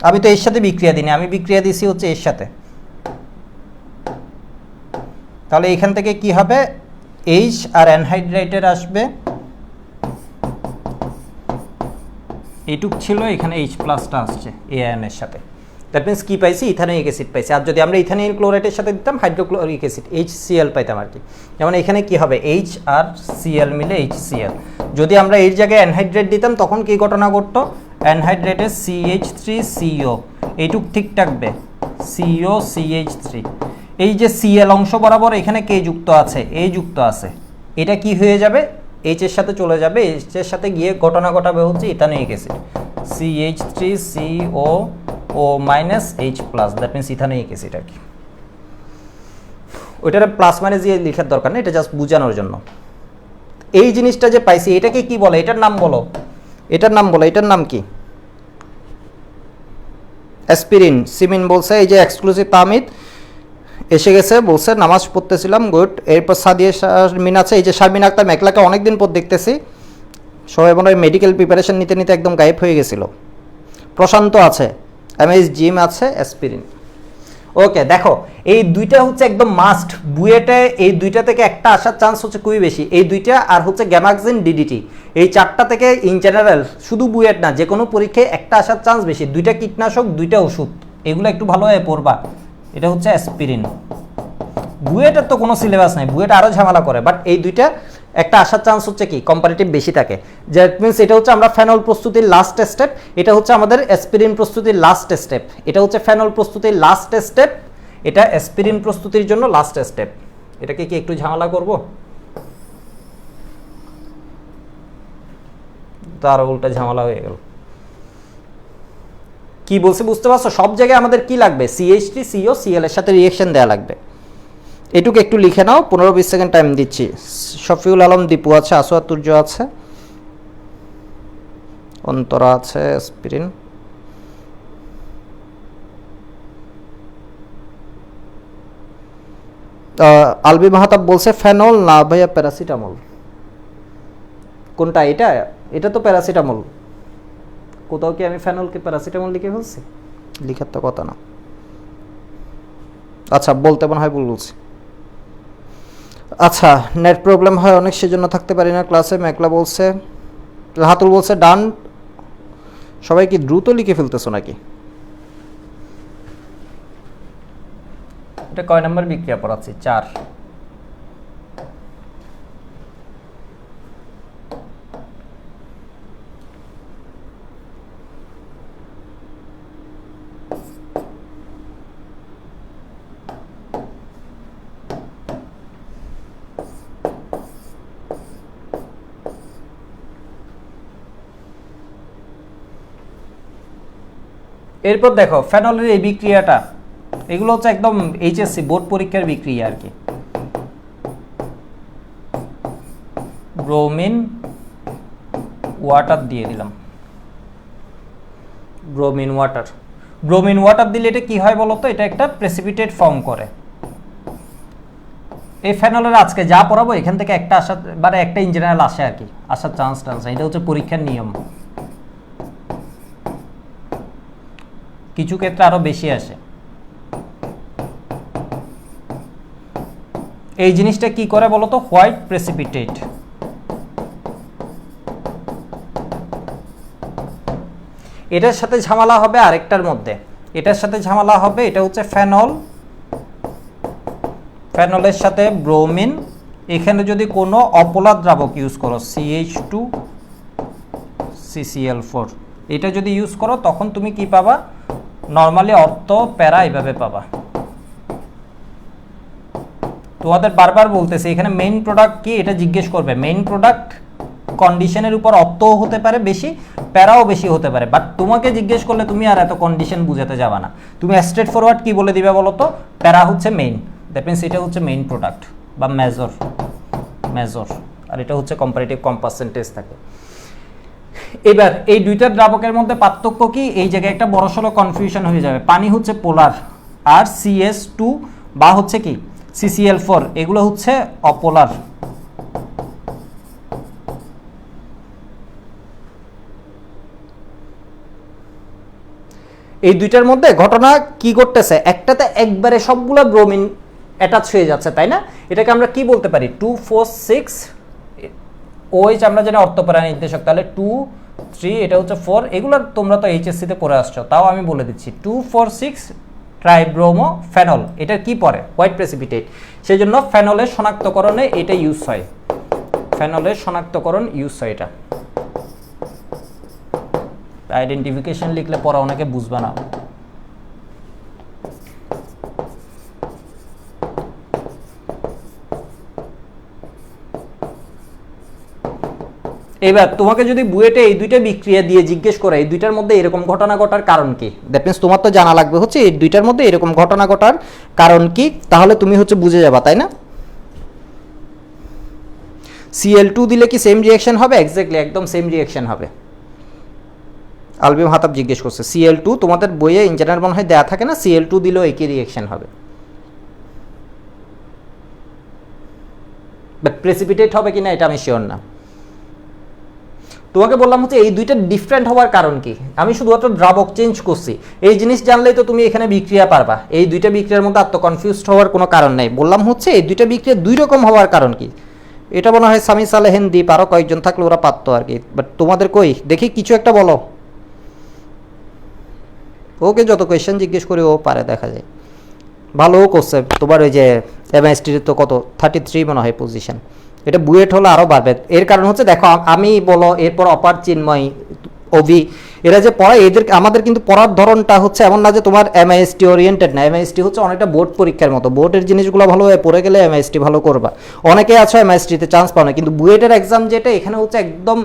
আমি তো এর সাথে বিক্রিয়া দিইনি, আমি বিক্রিয়া দিছি হচ্ছে এর সাথে। তাহলে এখান থেকে কি হবে, H আর অ্যানহাইড্রাইটের আসবে, এইটুক ছিল, এখানে H+টা আসছে এই আয়নের সাথে। দ্যাট মিনস কি পাইছি, ইথানোয়িক অ্যাসিড পাইছি। আর যদি আমরা ইথানিল ক্লোরাইডের সাথে দিতাম হাইড্রোক্লোরিক অ্যাসিড HCl পাইতাম আর কি। যেমন এখানে কি হবে, H আর Cl মিলে HCl। যদি আমরা এর জায়গায় অ্যানহাইড্রেট দিতাম তখন কি ঘটনা ঘটতো, অ্যানহাইড্রেটের CH3CO এইটুক ঠিক থাকবে, CO CH3। এই যে Cl অংশ বরাবর এখানে কে যুক্ত আছে, A যুক্ত আছে, এটা কি হয়ে যাবে, H এর সাথে চলে যাবে, H এর সাথে গিয়ে ঘটনা ঘটাবে হচ্ছে ethanoic acid, CH3CO -H+, that means ethanoic acid আর কি। ওইটার প্লাস মাইনাস দিয়ে লেখার দরকার নেই, এটা জাস্ট বোঝানোর জন্য। এই জিনিসটা যে পাইছি এটাকে কি বলে, এটার নাম বলো, এটার নাম বলো, এটার নাম কি, অ্যাসপিরিন। সিমিন বলছে এই যে এক্সক্লুসিভ তাহমিদ এসে গেছে, বলছে নামাজ পড়তেছিলাম, গুড। এরপর সাদিয়া শারমিন আছে, এই যে শারমিন আক্তার মেঘলাকে অনেকদিন পর দেখতেছি, সবাই মনে হয় মেডিকেল প্রিপারেশন নিতে নিতে একদম গায়েব হয়ে গেছিল। প্রশান্ত আছে, MS জিম আছে, অ্যাসপিরিন। ওকে, দেখো এই দুইটা হচ্ছে একদম মাস্ট বুয়েটে, এই দুইটা থেকে একটা আসার চান্স হচ্ছে খুবই বেশি, এই দুইটা আর হচ্ছে গ্যামাক্সিন ডিডিটি, এই চারটা থেকে ইন জেনারেল শুধু বুয়েট না যে কোনো পরীক্ষায় একটা আসার চান্স বেশি। দুইটা কীটনাশক, দুইটা ওষুধ, এগুলো একটু ভালোভাবে পড়বা। এটা হচ্ছে অ্যাসপিরিন। বুয়েটের তো কোনো সিলেবাস নাই, বুয়েট আরও ঝামেলা করে, বাট এই দুইটা একটা আসার চান্স হচ্ছে কি কম্পারেটিভ বেশি থাকে। দ্যাট মিনস এটা হচ্ছে আমরা ফেনল প্রস্তুতির লাস্ট স্টেপ, এটা হচ্ছে আমাদের অ্যাসপিরিন প্রস্তুতির লাস্ট স্টেপ, এটা হচ্ছে ফেনল প্রস্তুতির লাস্ট স্টেপ, এটা অ্যাসপিরিন প্রস্তুতির জন্য লাস্ট স্টেপ। এটাকে কি একটু ঝামেলা করব, তার উল্টা ঝামেলা হয়ে গেল। কি বলছে বুঝতে পারছো, সব জায়গায় আমাদের কি লাগবে, CH3CO Cl এর সাথে রিঅ্যাকশন দেওয়া লাগবে। এটুকু একটু লিখে নাও, 15-20 সেকেন্ড টাইম দিচ্ছি। শফিউল আলম দীপু আছে, আসোয়াদ তুর্য আছে, অন্তরা আছে, অ্যাসপিরিন। আলবি মাহাতাব বলছে ফেনল না ভাইয়া প্যারাসিটামল। কোনটা, এটা? এটা তো প্যারাসিটামল। কোথাও কি আমি ফেনলকে প্যারাসিটামল লিখে ফেলছি? লিখার তো কথা না। আচ্ছা, বলতে মনে হয় ভুল বলছি। আচ্ছা, নেট প্রবলেম হয় অনেক, সেজন্য থাকতে পারি না ক্লাসে। মেঘলা বলছে, রাহাতুল বলছে ডান। সবাই কি দ্রুত লিখে ফেলতেছো নাকি? এটা কয় নম্বর বিক্রিয়া পড়াচ্ছি? 4। এরপর দেখো ফেনলের এই বিক্রিয়াটা, এগুলো হচ্ছে একদম HSC বোর্ড পরীক্ষার বিক্রিয়া আর কি। ব্রোমিন ওয়াটার দিয়ে দিলাম, ব্রোমিন ওয়াটার। ব্রোমিন ওয়াটার দিলে এটা কি হয় বলতো, এটা একটা প্রেসিপিটেট ফর্ম করে। এই ফেনলের আজকে যা পড়াবো এখান থেকে একটা আসা, মানে একটা ইন জেনারেল আসে আর কি, আসার চান্স টান্স, এটা হচ্ছে পরীক্ষার নিয়ম। কিছু ক্ষেত্রে আরো বেশি আসে। এই জিনিসটা কি করে বলতো, হোয়াইট প্রেসিপিটেট। এটার সাথে ঝামেলা হবে আরেকটার মধ্যে, এটার সাথে ঝামেলা হবে, এটা হচ্ছে ফেনল, ফেনলের সাথে ব্রোমিন। এখানে যদি কোনো অপলা দ্রাবক ইউজ করো, CH2 CCl4, এটা যদি ইউজ করো তখন তুমি কি পাবা, নর্মালি অর্থ প্যারা এইভাবে পাবা। তোমাদের বারবার বলতেছি এখানে মেইন প্রোডাক্ট কি এটা জিজ্ঞেস করবে। মেইন প্রোডাক্ট কন্ডিশনের উপর অর্থও হতে পারে বেশি, প্যারাও বেশি হতে পারে, বাট তোমাকে জিজ্ঞেস করলে তুমি আর এত কন্ডিশন বুঝাতে যাবা না, তুমি স্ট্রেট ফরওয়ার্ড কি বলে দিবে বলো তো, প্যারা হচ্ছে মেইন, দ্যাট মিনস এটা হচ্ছে মেইন প্রোডাক্ট বা মেজর, আর এটা হচ্ছে কম্পারেটিভ কম পার্সেন্টেজ থাকে। এবার এই দুইটা দ্রাবকের মধ্যে পার্থক্য কি, এই জায়গায় একটা বড়সড় কনফিউশন হয়ে যাবে। পানি হচ্ছে পোলার আর CS2 বা হচ্ছে কি CCl4 এগুলো হচ্ছে অপোলার। এই দুইটার মধ্যে ঘটনা কি ঘটতেছে, একটাতে একবারে সবগুলো ব্রোমিন অ্যাটাচ হয়ে যাচ্ছে, তাই না? এটাকে আমরা কি বলতে পারি, 2,4,6 OH আমরা যেটা অর্থপরা নির্দেশক, তাহলে 2, 3 এটা হচ্ছে 4, এগুলো তোমরা তো HSC তে পড়ে আসছো, তাও আমি বলে দিচ্ছি 2,4,6 ট্রাইব্রোমো ফেনল। এটা কি পড়ে, হোয়াইট প্রেসিপিটেট, সেই জন্য ফেনলের শনাক্তকরণে এটা ইউজ হয়, ফেনলের শনাক্তকরণ ইউজ হয় এটা। আইডেন্টিফিকেশন লিখলে পড়া অনেকে বুঝবে না। এবার তোমাকে যদি বুয়েটে এই দুইটা বিক্রিয়া দিয়ে জিজ্ঞেস করে এই দুইটার মধ্যে এরকম ঘটনা ঘটার কারণ কি, দ্যাট মিন্স তোমার তো জানা লাগবে হচ্ছে এই দুইটার মধ্যে এরকম ঘটনা ঘটার কারণ কি, তাহলে তুমি হচ্ছে বুঝে যাবা, তাই না? Cl2 দিলে কি সেম রিঅ্যাকশন হবে? এক্স্যাক্টলি একদম সেম রিঅ্যাকশন হবে। আলবি মাহতাব জিজ্ঞেস করছে Cl2 তোমাদের বইয়ে ইঞ্জিনিয়ার মনে হয় দেয়া থাকে না, Cl2 দিলেও একই রিঅ্যাকশন হবে, বাট প্রেসিপিটেট হবে কিনা এটা আমি শিওর না। তোমাকে বললাম হচ্ছে এই দুইটা ডিফারেন্ট হওয়ার কারণ কি, আমি শুধুমাত্র দ্রাবক চেঞ্জ করছি, এই জিনিস জানলেই তো তুমি এখানে বিক্রিয়া পারবা। এই দুইটা বিক্রিয়ার মধ্যে আত্ম কনফিউজড হওয়ার কোনো কারণ নাই। বললাম হচ্ছে এই দুইটা বিক্রিয়া দুই রকম হওয়ার কারণ কি, এটা মনে হয় সামি সালেহেন দ্বীপ আরও কয়েকজন থাকলে ওরা পারতো আর কি, বাট তোমাদের কই দেখি কিছু একটা বলো। ওকে যত কোয়েশ্চেন জিজ্ঞেস করে ও পারে, দেখা যায় ভালোও করছে। তোমার ওই যে MIST তো কত 33 মনে হয় পজিশন, এটা বুয়েট হলে আরও বাড়বে। এর কারণ হচ্ছে দেখো আমি বলো এরপর অপার চিন্ময় অভি এরা যে পড়ায়, এদের আমাদের কিন্তু পড়ার ধরনটা হচ্ছে এমন না যে তোমার MIST ওরিয়েন্টেড না, MIST হচ্ছে অনেকটা বোর্ড পরীক্ষার মতো, বোর্ডের জিনিসগুলো ভালোভাবে পড়ে গেলে MIST ভালো করবা। অনেকে আছো MIST-তে চান্স পাও না, কিন্তু বুয়েটের এক্সাম যেটা এখানে হচ্ছে একদম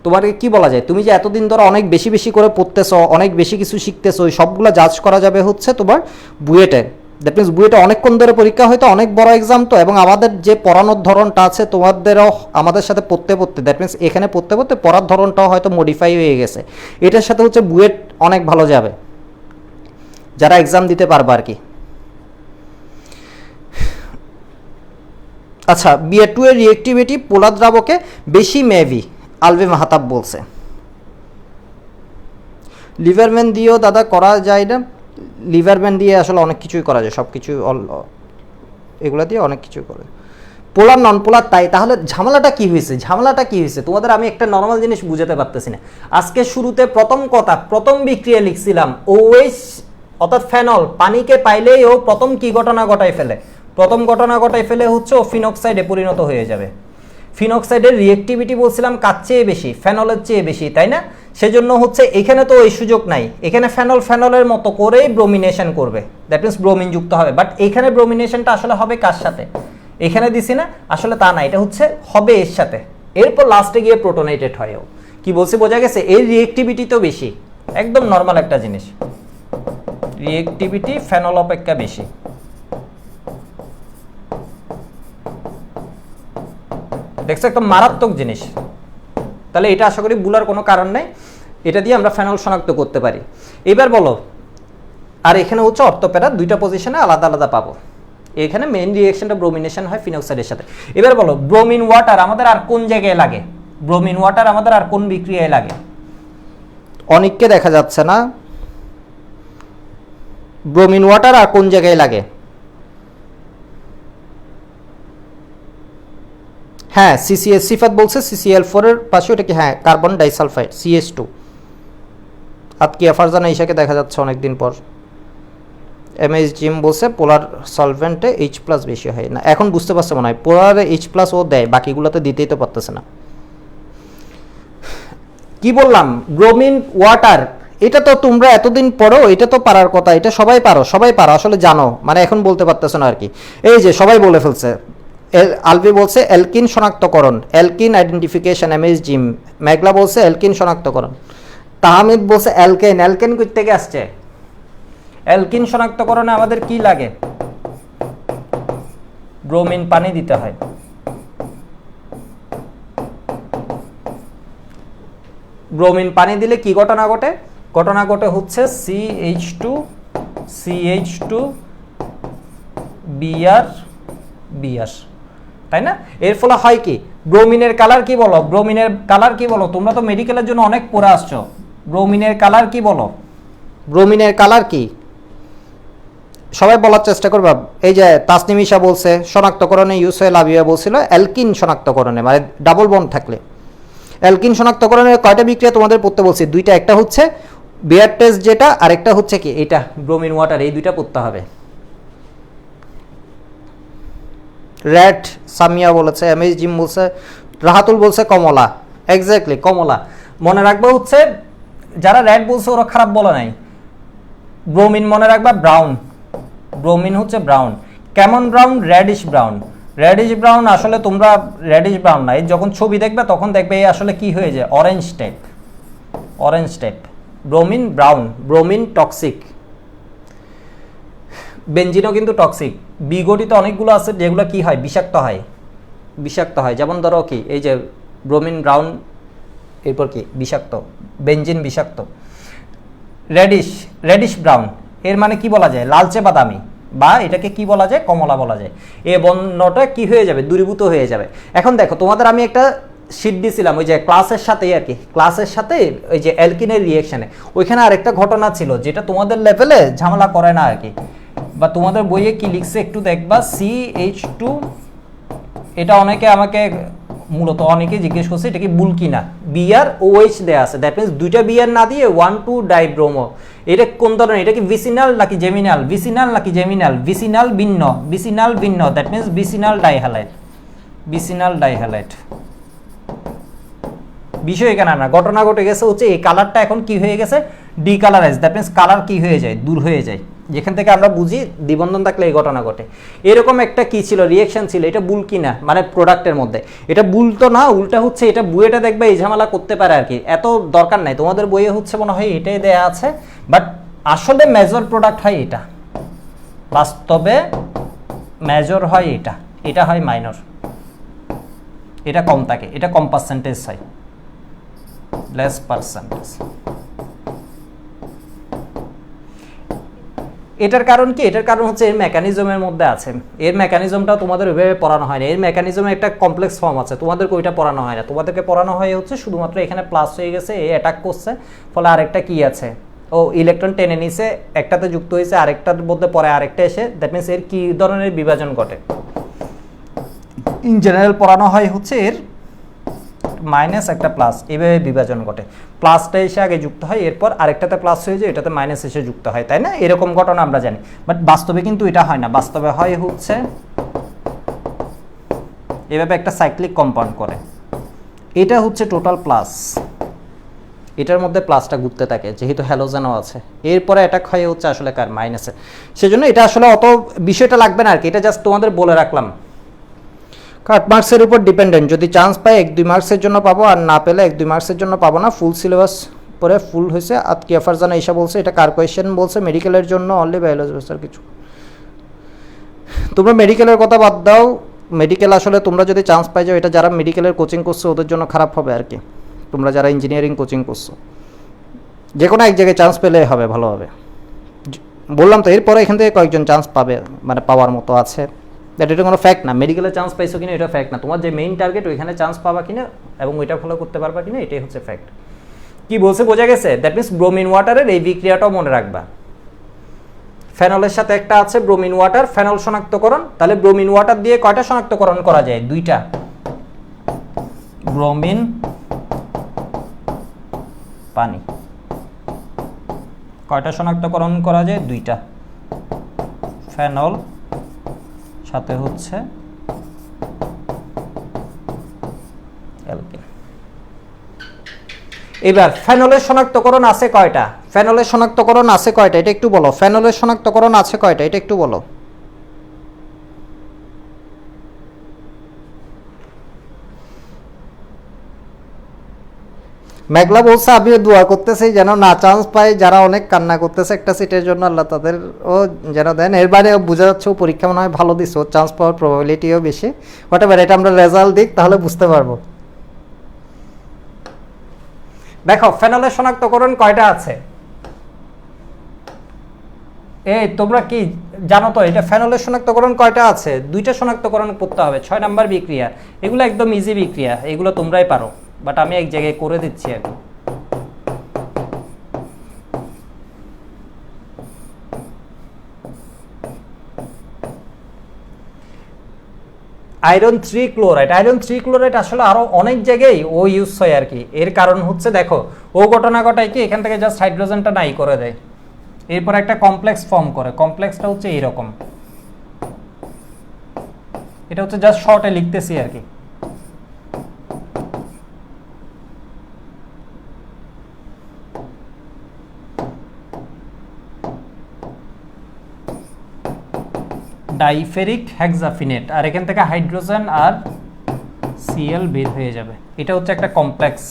তোমার কি বলা যায়, তুমি যে এতদিন ধরে অনেক বেশি বেশি করে পড়তেছো, অনেক বেশি কিছু শিখতেছো, ওই সবগুলো জাজ করা যাবে হচ্ছে তোমার বুয়েটে। দ্যাট মিনস বুয়েটে অনেকক্ষণ ধরে পরীক্ষা হয়তো অনেক বড় এক্সাম তো, এবং আমাদের যে পড়ানোর ধরনটা আছে তোমাদেরও আমাদের সাথে পড়তে পড়তে, দ্যাট মিনস এখানে পড়তে পড়তে পড়ার ধরনটাও হয়তো মডিফাই হয়ে গেছে, এটার সাথে হচ্ছে বুয়েট অনেক ভালো যাবে যারা এক্সাম দিতে পারবে আর কি। আচ্ছা BA2 এর রিঅ্যাক্টিভিটি পোলার দ্রাবকে বেশি মেবি, আলভি মাহতাব বলছে। লিভারম্যান দিয়েও দাদা করা যায় না, লিভারম্যান দিয়ে আসলে অনেক কিছুই করা যায়, সব কিছু এগুলা দিয়ে অনেক কিছু করে। পোলার নন পোলার তাই, তাহলে ঝামেলাটা কি হয়েছে, ঝামেলাটা কি হয়েছে তোমাদের আমি একটা নর্মাল জিনিস বুঝাতে পারতেছি না। আজকে শুরুতে প্রথম কথা, প্রথম বিক্রিয়া লিখছিলাম OH অর্থাৎ ফেনল পানিকে পাইলেই ও প্রথম কি ঘটনা ঘটায় ফেলে, প্রথম ঘটনা ঘটায় ফেলে হচ্ছে ও ফিনক্সাইডে পরিণত হয়ে যাবে। ফিনক্সাইডের রিঅ্যাক্টিভিটি বলছিলাম কার চেয়ে বেশি, ফেনলের চেয়ে বেশি, তাই না? সেজন্য হচ্ছে এখানে তো ওই সুযোগ নাই, এখানে ফেনলের মতো করেই ব্রোমিনেশন করবে, দ্যাট মিনস ব্রোমিন যুক্ত হবে, বাট এখানে ব্রোমিনেশনটা আসলে হবে কার সাথে, এখানে দিছি না, আসলে তা না, এটা হচ্ছে হবে এর সাথে, এরপর লাস্টে গিয়ে প্রোটোনেটেড হয়। কি বলছি বোঝা গেছে? এর রিঅ্যাক্টিভিটি তো বেশি, একদম নর্মাল একটা জিনিস, রিঅ্যাক্টিভিটি ফেনল অপেক্ষা বেশি। দেখছো একদম মারাত্মক জিনিস, তাহলে এটা আশা করি ভুলার কোনো কারণ নেই, এটা দিয়ে আমরা ফেনল শনাক্ত করতে পারি। এবার বলো, আর এখানে হচ্ছে অর্থপ্যারা দুইটা পজিশনে আলাদা আলাদা পাবো, এখানে মেইন রিঅ্যাকশনটা ব্রোমিনেশন হয় ফিনক্সাইডের সাথে। এবার বলো ব্রোমিন ওয়াটার আমাদের আর কোন জায়গায় লাগে, ব্রোমিন ওয়াটার আমাদের আর কোন বিক্রিয়ায় লাগে? অনেককে দেখা যাচ্ছে না, ব্রোমিন ওয়াটার আর কোন জায়গায় লাগে? হ্যাঁ CCS সিফাত বলছে CCl4 এর পাশে, ওটা কি? হ্যাঁ কার্বন ডাইসালফাইড CS2। আতকিয়া ফারজানা ঈশাকে দেখা যাচ্ছে অনেকদিন পর। MS জিম বলছে পোলার সলভেন্টে H+ বেশি হয় না, এখন বুঝতে পারছে মনে হয়, পোলারে H+ ও দেয়, বাকিগুলোতে দিতেই তো পারতেছে না। কি বললাম, ব্রোমিন ওয়াটার, এটা তো তোমরা এতদিন পড়ো, এটা তো পারার কথা, এটা সবাই পারো, সবাই পারো আসলে জানো, মানে এখন বলতে পারতেছ না আর কি। এই যে সবাই বলে ফেলছে, আলভি বলছে অ্যালকিন শনাক্তকরণ, অ্যালকিন আইডেন্টিফিকেশন MS জিম, মেঘলা বলছে অ্যালকিন শনাক্তকরণ, তাহমিদ বলছে অ্যালকেন, অ্যালকেন কই থেকে আসছে? অ্যালকিন শনাক্তকরণে আমাদের কি লাগে? ব্রোমিন পানি দিতে হয়। ব্রোমিন পানি দিলে কি ঘটনা ঘটে? ঘটনা ঘটে হচ্ছে CH2 Br Br, তাই না? এর ফলে হয় কি, ব্রোমিনের কালার কি বলো? ব্রোমিনের কালার কি বলো? তোমরা তো মেডিকেলের জন্য অনেক পড়ে আসছো। ব্রোমিনের কালার কি বলো? ব্রোমিনের কালার কি সবাই বলার চেষ্টা করবা। এই যে তাসনিমিশা বলছে শনাক্তকরণে ইউজ হয়ে লাভিয়া বলছিল অ্যালকিন শনাক্তকরণে, মানে ডাবল বন্ড থাকলে অ্যালকিন শনাক্তকরণের কয়টা বিক্রিয়া তোমাদের পড়তে বলছি? দুইটা, একটা হচ্ছে বেয়ার টেস্ট যেটা, আরেকটা হচ্ছে কি এটা ব্রোমিন ওয়াটার, এই দুইটা পড়তে হবে। রেড সামিয়া বলেছে, এমএস জিম বলছে, রাহাতুল বলছে কমলা, এক্স্যাক্টলি কমলা। মনে রাখবা হচ্ছে যারা রেড বলছে ওরা খারাপ বলে নাই। ব্রোমিন মনে রাখবা ব্রাউন, ব্রোমিন হচ্ছে ব্রাউন। কেমন brown? Radish brown. Radish brown আসলে তোমরা রেডিশ ব্রাউন না, যখন ছবি দেখবে তখন দেখবে এই আসলে কি হয়ে যায়, orange type, orange type. Bromine brown. Bromine toxic, বেনজিনও কিন্তু টক্সিক। বিঘটিত অনেকগুলো আছে যেগুলো কি হয়, বিষাক্ত হয়, বিষাক্ত হয়। যেমন ধরো কি এই যে ব্রোমিন ব্রাউন, এরপর কি বিষাক্ত, বেনজিন বিষাক্ত। রেডিশ, রেডিশ ব্রাউন, এর মানে কি বলা যায়, লালচে বাদামি, বা এটাকে কি বলা যায়, কমলা বলা যায়। এই বর্ণটা কি হয়ে যাবে, দূরীভূত হয়ে যাবে। এখন দেখো তোমাদের আমি একটা শীট দিয়েছিলাম ওই যে ক্লাসের সাথেই আর কি, ক্লাসের সাথে ওই যে অ্যালকিনের রিয়েকশানে, ওইখানে আরেকটা ঘটনা ছিল যেটা তোমাদের লেভেলে ঝামেলা করে না আর কি, বা তোমাদের বইয়ে কি লিখছে একটু দেখবা। CH2, এটা অনেকে আমাকে মূলত অনেকে জিজ্ঞেস করছে এটা কি বুল কিনা, বিআর OH দেয়া আছে, দ্যাট মিনস দুইটা বিআর না দিয়ে 1,2 ডাইব্রোমো। এটা কোন ধরনের, এটা কি ভিসিনাল নাকি জেমিনাল, ভিসিনাল নাকি জেমিনাল, ভিসিনাল ভিন্ন, ভিসিনাল ভিন্ন, that means vicinal dihalide, vicinal dihalide. বিষয় এখানে না, ঘটনা ঘটে গেছে হচ্ছে এই কালারটা এখন কি হয়ে গেছে, ডিকালারাইজ, দ্যাট মিনস কালার কি হয়ে যায়, দূর হয়ে যায়। যেখান থেকে আমরা বুঝি দ্বিবন্ধন থাকলে এই ঘটনা ঘটে। এরকম একটা কি ছিল, রিয়েকশন ছিল, এটা বুল কিনা মানে প্রোডাক্টের মধ্যে, এটা বুল তো না, উল্টা হচ্ছে এটা বুয়েটা দেখবে এই ঝামেলা করতে পারে আর কি, এত দরকার নাই। তোমাদের বইয়ে হচ্ছে মনে হয় এটাই দেয়া আছে, বাট আসলে মেজর প্রোডাক্ট হয় এটা, বাস্তবে মেজর হয় এটা, এটা হয় মাইনর, এটা কম থাকে, এটা কম পার্সেন্টেজ হয়, লেস পার্সেন্টেজ। এটার কারণ কি, এটার কারণ হচ্ছে এর মেকানিজমের মধ্যে আছে, এর মেকানিজমটাও তোমাদের ওইভাবে পড়ানো হয় না। এর মেকানিজমে একটা কমপ্লেক্স ফর্ম আছে, তোমাদেরকে ওইটা পড়ানো হয় না। তোমাদেরকে পড়ানো হয় হচ্ছে শুধুমাত্র এখানে প্লাস হয়ে গেছে, এ অ্যাটাক করছে, ফলে আরেকটা কি আছে, ও ইলেকট্রন টেনে নিছে, একটাতে যুক্ত হয়েছে, আরেকটার মধ্যে পরে আরেকটা এসে, দ্যাট মিনস এর কি ধরনের বিভাজন ঘটে। ইন জেনারেল পড়ানো হয় হচ্ছে এর মাইনাস একটা প্লাস, এভাবে বিভাজন ঘটে, প্লাসটা এসে আগে যুক্ত হয়, এরপর আরেকটাতে প্লাস হয়ে যায়, এটাতে মাইনাস এসে যুক্ত হয়, তাই না? এরকম ঘটনা আমরা জানি, বাট বাস্তবে কিন্তু এটা হয় না। বাস্তবে হয় হচ্ছে এভাবে একটা সাইক্লিক কম্পাউন্ড করে, এটা হচ্ছে টোটাল প্লাস, এটার মধ্যে প্লাসটা ঘুরতে থাকে যেহেতু হ্যালোজেনও আছে, এরপরে অ্যাটাক হয় হচ্ছে আসলে কার, মাইনাসে। সেজন্য এটা আসলে অত বিষয়টা লাগবে না আর কি, এটা জাস্ট তোমাদের বলে রাখলাম। কাট মার্কসের উপর ডিপেন্ডেন্ট, যদি চান্স পাই 1-2 মার্কসের জন্য পাবো, আর না পেলে 1-2 মার্কসের জন্য পাবো না। ফুল সিলেবাস পরে ফুল হয়েছে। আতকিয়া ফারজানা ঈশা বলছে এটা কার কোয়েশ্চেন, বলছে মেডিকেলের জন্য অনলি বায়োলজি স্যার। কিছু তোমরা মেডিকেলের কথা বাদ দাও, মেডিকেল আসলে তোমরা যদি চান্স পাই যাও, এটা যারা মেডিকেলের কোচিং করছো ওদের জন্য খারাপ হবে আর কি। তোমরা যারা ইঞ্জিনিয়ারিং কোচিং করছো যে কোনো এক জায়গায় চান্স পেলে হবে, ভালো হবে। বললাম তো এরপরে এখান থেকে কয়েকজন চান্স পাবে, মানে পাওয়ার মতো আছে, এটা কোনো ফ্যাক্ট না। মেডিকেলে চান্স পাইছো কিনা এটা ফ্যাক্ট না, তোমার যে মেইন টার্গেট ওইখানে চান্স পাবা কিনা এবং ওইটা ফলো করতে পারবা কিনা এটাই হচ্ছে ফ্যাক্ট। কি বলছে বোঝা গেছে? দ্যাট মিনস ব্রোমিন ওয়াটারের এই বিক্রিয়াটাও মনে রাখবা। ফেনলের সাথে একটা আছে ব্রোমিন ওয়াটার, ফেনল শনাক্তকরণ, তাহলে ব্রোমিন ওয়াটার দিয়ে কয়টা শনাক্তকরণ করা যায়? 2টা। ব্রোমিন পানি কয়টা শনাক্তকরণ করা যায়? 2টা। ফেনল সাথে হচ্ছে অ্যালকিন। এবার ফেনলের শনাক্তকরণ আছে কয়টা? ফেনলের শনাক্তকরণ আছে কয়টা এটা একটু বলো। ফেনলের শনাক্তকরণ আছে কয়টা এটা একটু বলো। মেঘলা বলছে আমিও দোয়া করতেছি যেন না চান্স পায়, যারা অনেক কান্না করতেছে একটা সিটের জন্য, আল্লাহ তাদের ও যেন দেন। এর বাইরে বোঝা যাচ্ছে ও পরীক্ষা মনে হয় ভালো দিচ্ছে, ওর চান্স পাওয়ার প্রবাবিলিটিও বেশি। হোয়াট এভার, এটা আমরা রেজাল্ট দিক তাহলে বুঝতে পারবো। দেখো ফেনলের শনাক্তকরণ কয়টা আছে? এই তোমরা কি জানো তো এটা ফেনলের শনাক্তকরণ কয়টা আছে? দুইটা শনাক্তকরণ করতে হবে, 6 নাম্বার বিক্রিয়া। এগুলো একদম ইজি বিক্রিয়া, এগুলো তোমরাই পারো, বাট আমি এক জায়গায় করে দিচ্ছি আর কি। আয়রন 3 ক্লোরাইড, আয়রন 3 ক্লোরাইড আসলে আরো অনেক জায়গায় ও ইউজ হয় আর কি। এর কারণ হচ্ছে দেখো ও ঘটনা ঘটায় কি এখান থেকে জাস্ট হাইড্রোজেনটা নাই করে দেয়, এরপর একটা কমপ্লেক্স ফর্ম করে। কমপ্লেক্সটা হচ্ছে এইরকম, এটা হচ্ছে জাস্ট শর্টে লিখতেছি আর কি। ডাইফেরিক হেক্সাফিনেট, আর এখান থেকে হাইড্রোজেন আর সিএল বের হয়ে যাবে। এটা হচ্ছে একটা কমপ্লেক্স,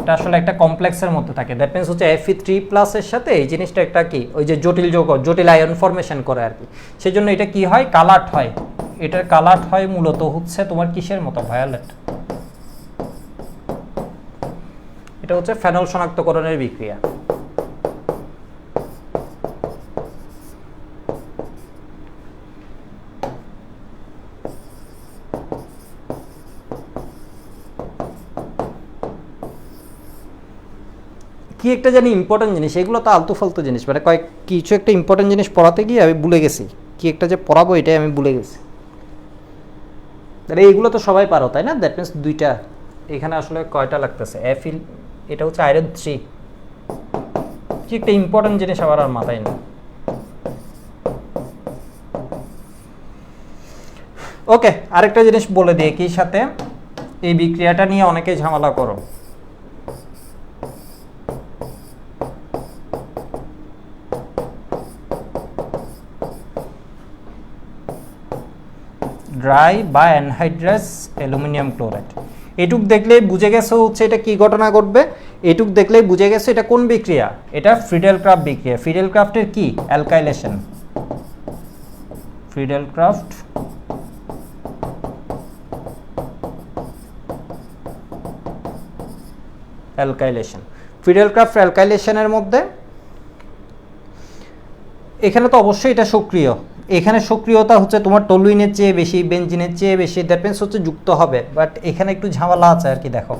এটা আসলে একটা কমপ্লেক্সের মধ্যে থাকে। দ্যাট মিন্স হচ্ছে Fe3+ এর সাথে এই জিনিসটা একটা কি ওই যে জটিল যৌগ, জটিল আয়ন ফরমেশন করে আর কি। সেজন্য এটা কি হয়, কালার্ড হয়। এটার কালার্ড হয় মূলত হচ্ছে তোমার কিসের মতো, ভায়োলেট। এটা হচ্ছে ফেনল শনাক্তকরণের বিক্রিয়া। কি একটা জানি ইম্পর্টেন্ট জিনিস, এগুলো তো আলতু ফালতু জিনিস, মানে কয়েক কিছু একটা ইম্পর্টেন্ট জিনিস পড়াতে গিয়ে আমি ভুলে গেছি, কি একটা যে পড়াবো এটাই আমি ভুলে গেছি। তাহলে এইগুলো তো সবাই পারো তাই না? দ্যাট মিনস দুইটা, এখানে আসলে কয়টা লাগতেছে, এফিল, এটা হচ্ছে আয়রন 3। কি একটা ইম্পর্টেন্ট জিনিস আবার আর মাথায় নেই। ওকে, আরেকটা জিনিস বলে দিই কি সাথে, এই বিক্রিয়াটা নিয়ে অনেকে ঝামেলা করো। ড্রাই বা অ্যানহাইড্রাস অ্যালুমিনিয়াম ক্লোরাইড, এটুক দেখলেই বুঝে গেছো হচ্ছে এটা কি ঘটনা ঘটবে। এটুক দেখলেই বুঝে গেছো এটা কোন বিক্রিয়া, এটা ফ্রিডেল-ক্রাফট বিক্রিয়া। ফ্রিডেল-ক্রাফটের কি অ্যালকাইলেশন, ফ্রিডেল-ক্রাফট অ্যালকাইলেশন। ফ্রিডেল-ক্রাফট অ্যালকাইলেশনের মধ্যে এখানে তো অবশ্যই এটা সক্রিয়, এখানে সক্রিয়তা হচ্ছে তোমার টলুইনের চেয়ে বেশি, বেনজিনের চেয়ে বেশি, দ্যাট মিন্স হচ্ছে যুক্ত হবে। বাট এখানে একটু ঝামেলা আছে আর কি। দেখো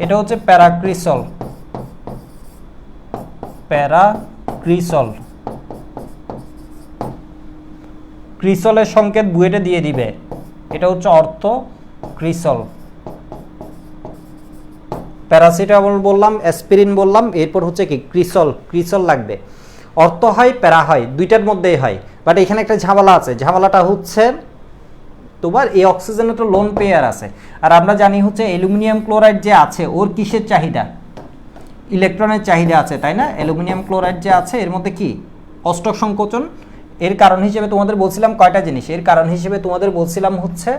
এটা হচ্ছে প্যারাক্রিসল, প্যারাক্রিসল, ক্রিসলের সংকেত বুয়েটে দিয়ে দিবে, এটা হচ্ছে অর্থ ক্রিসল। প্যারাসিটামল বললাম, অ্যাসপিরিন বললাম, এরপর হচ্ছে কি ক্রিসল, ক্রিসল লাগবে। অর্থ হয় প্যারা হয়, দুইটার মধ্যেই হয়। বাট এখানে একটা ঝামেলা আছে, ঝামেলাটা হচ্ছে তোমার এই অক্সিজেনের তো লোন পেয়ার আছে, আর আমরা জানি হচ্ছে অ্যালুমিনিয়াম ক্লোরাইড যে আছে ওর কিসের চাহিদা, ইলেকট্রনের চাহিদা আছে তাই না? অ্যালুমিনিয়াম ক্লোরাইড যে আছে এর মধ্যে কি অষ্টক সংকোচন। এর কারণ হিসেবে তোমাদের বলছিলাম কয়টা জিনিস, এর কারণ হিসেবে তোমাদের বলছিলাম হচ্ছে